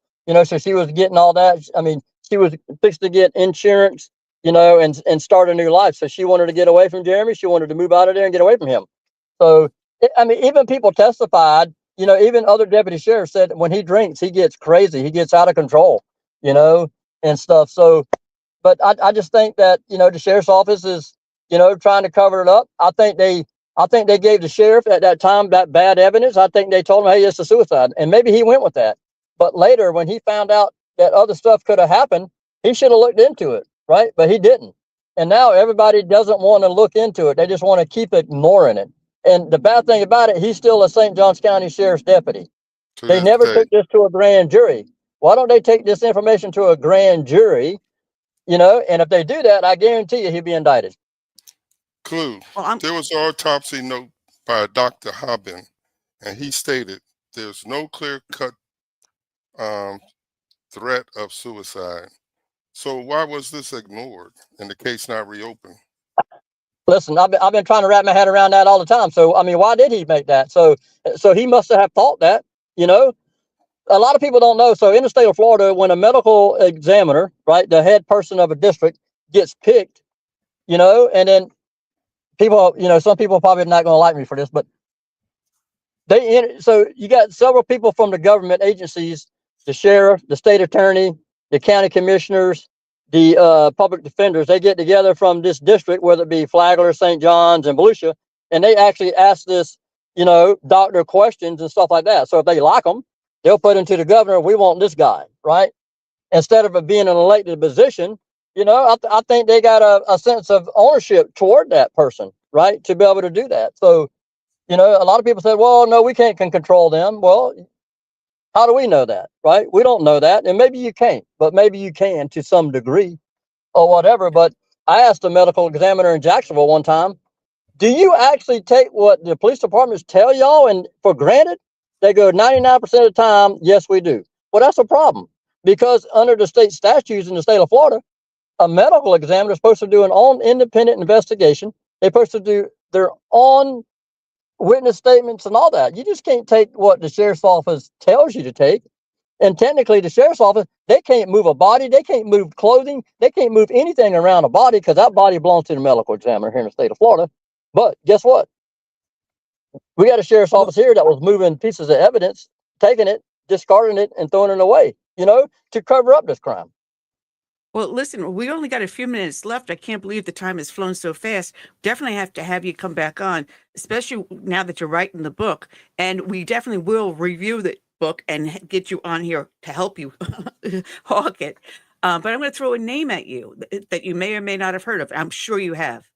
So she was getting all that. I mean, she was fixed to get insurance, and start a new life. So she wanted to get away from Jeremy. She wanted to move out of there and get away from him. So, even people testified, even other deputy sheriffs said when he drinks, he gets crazy. He gets out of control, and stuff. So, but I just think that, the sheriff's office is, trying to cover it up. I think they gave the sheriff at that time that bad evidence. I think they told him, hey, it's a suicide. And maybe he went with that. But later, when he found out that other stuff could have happened, he should have looked into it, right? But he didn't. And now everybody doesn't want to look into it. They just want to keep ignoring it. And the bad thing about it, he's still a St. Johns County Sheriff's deputy. They never took this to a grand jury. Why don't they take this information to a grand jury? And if they do that, I guarantee you he'll be indicted. Clu, there was an autopsy note by Dr. Hobbin, and he stated there's no clear-cut threat of suicide. So why was this ignored and the case not reopened? Listen, I've been trying to wrap my head around that all the time. So, why did he make that? So he must have thought that, a lot of people don't know. So in the state of Florida, when a medical examiner, right, the head person of a district gets picked, and then people, some people probably not going to like me for this, but so you got several people from the government agencies, the sheriff, the state attorney, the county commissioners, the public defenders. They get together from this district, whether it be Flagler, St. John's, and Volusia, and they actually ask this, doctor questions and stuff like that. So if they like them, they'll put into the governor, we want this guy, right? Instead of it being an elected position, I think they got a sense of ownership toward that person, right? To be able to do that. So, a lot of people said, well, no, we can control them. Well, how do we know that, right? We don't know that. And maybe you can't, but maybe you can to some degree or whatever. But I asked a medical examiner in Jacksonville one time, do you actually take what the police departments tell y'all and for granted? They go 99% of the time, yes, we do. Well, that's a problem because under the state statutes in the state of Florida, a medical examiner is supposed to do an own independent investigation. They're supposed to do their own witness statements and all that. You just can't take what the sheriff's office tells you to take. And technically, the sheriff's office, they can't move a body. They can't move clothing. They can't move anything around a body because that body belongs to the medical examiner here in the state of Florida. But guess what? We got a sheriff's office here that was moving pieces of evidence, taking it, discarding it, and throwing it away, to cover up this crime. Well, listen, we only got a few minutes left. I can't believe the time has flown so fast. Definitely have to have you come back on, especially now that you're writing the book. And we definitely will review the book and get you on here to help you hawk it. But I'm going to throw a name at you that you may or may not have heard of. I'm sure you have.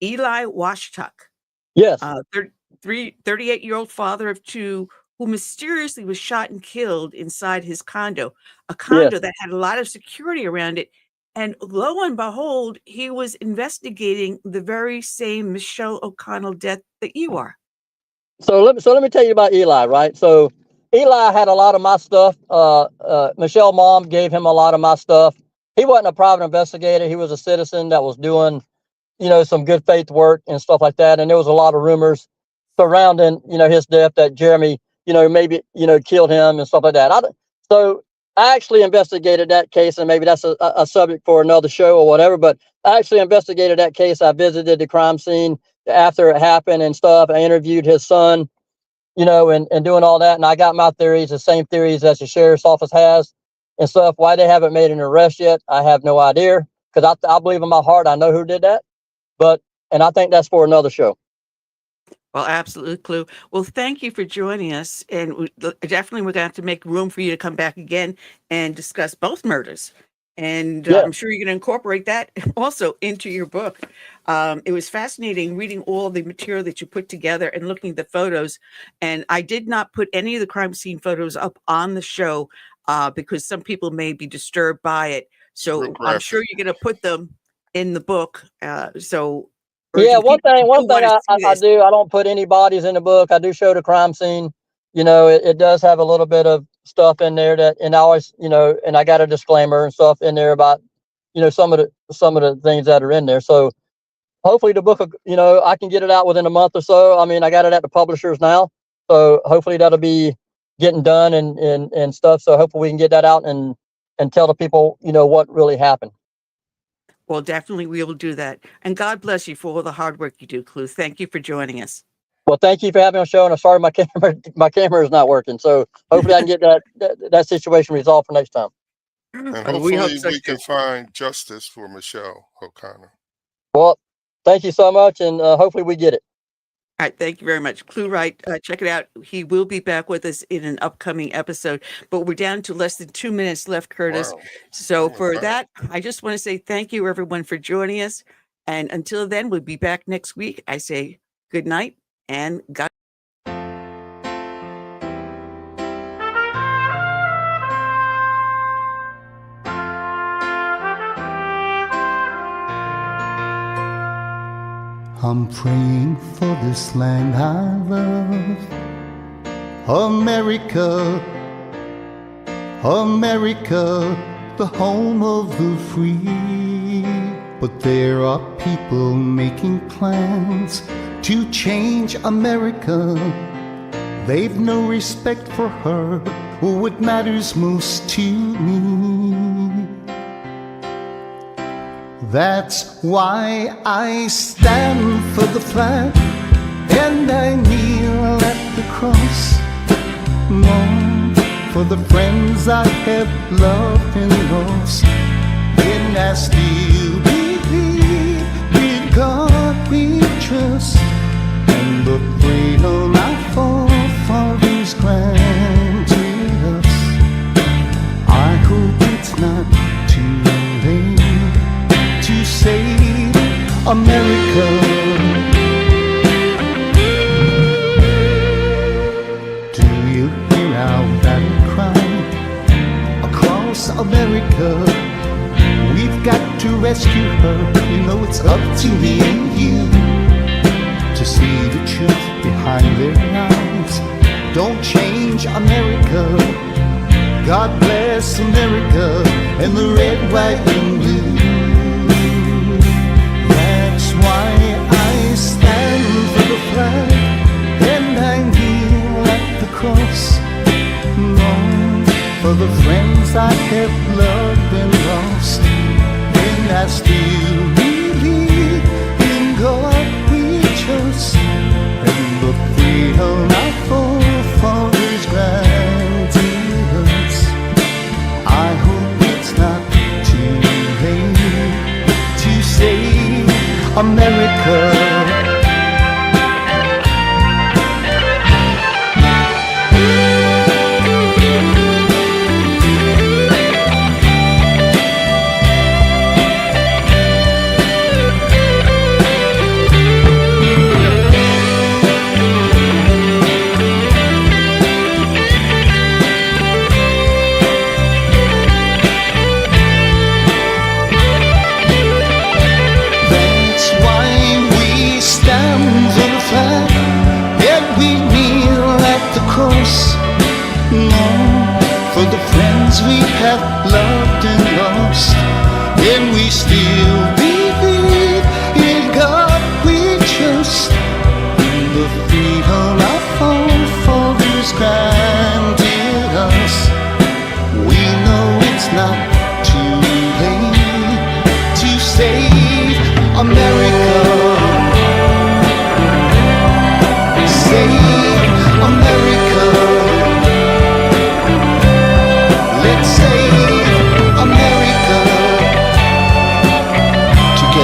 Eli Washtuck. Yes. 38-year-old father of two who mysteriously was shot and killed inside his condo, a condo that had a lot of security around it. And lo and behold, he was investigating the very same Michelle O'Connell death that you are. So let me tell you about Eli, right? So Eli had a lot of my stuff. Michelle mom gave him a lot of my stuff. He wasn't a private investigator. He was a citizen that was doing, some good faith work and stuff like that. And there was a lot of rumors surrounding, his death that Jeremy maybe, killed him and stuff like that. So I actually investigated that case, and maybe that's a subject for another show or whatever, but I actually investigated that case. I visited the crime scene after it happened and stuff. I interviewed his son, and doing all that. And I got my theories, the same theories as the sheriff's office has and stuff. Why they haven't made an arrest yet, I have no idea, because I believe in my heart I know who did that. And I think that's for another show. Well, absolutely, Clu. Well, thank you for joining us. And definitely we're going to have to make room for you to come back again and discuss both murders. And I'm sure you're going to incorporate that also into your book. It was fascinating reading all the material that you put together and looking at the photos. And I did not put any of the crime scene photos up on the show because some people may be disturbed by it. So I'm sure you're going to put them in the book. One thing I do, I don't put any bodies in the book. I do show the crime scene. It does have a little bit of stuff in there and I always, and I got a disclaimer and stuff in there about, some of the things that are in there. So hopefully the book, I can get it out within a month or so. I mean, I got it at the publishers now, so hopefully that'll be getting done and stuff. So hopefully we can get that out and tell the people, what really happened. Well, definitely we will do that. And God bless you for all the hard work you do, Clu. Thank you for joining us. Well, thank you for having me on the show. And I'm sorry my camera is not working. So hopefully I can get that situation resolved for next time. And hopefully we can find justice for Michelle O'Connor. Well, thank you so much. And hopefully we get it. All right. Thank you very much. Clu Wright, check it out. He will be back with us in an upcoming episode, but we're down to less than 2 minutes left, Curtis. Wow. So for that, I just want to say thank you, everyone, for joining us. And until then, we'll be back next week. I say good night and God. I'm praying for this land I love, America, America, the home of the free. But there are people making plans to change America. They've no respect for her or what matters most to me. That's why I stand for the flag and I kneel at the cross. Long for the friends I have loved and lost. And I still believe in God we trust, and the freedom our forefathers granted us. I hope it's not too late to save America. Do you hear our battle cry across America? We've got to rescue her. You know it's up to me and you to see the truth behind their eyes. Don't change America. God bless America and the red, white, and blue. That's why I stand for the flag and I kneel at the cross. Long for the friends I have loved and lost. And I still believe in God we trust, and the freedom our forefathers granted us. I hope it's not too late to save America.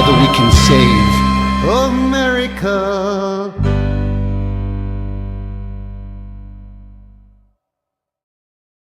together we can save America.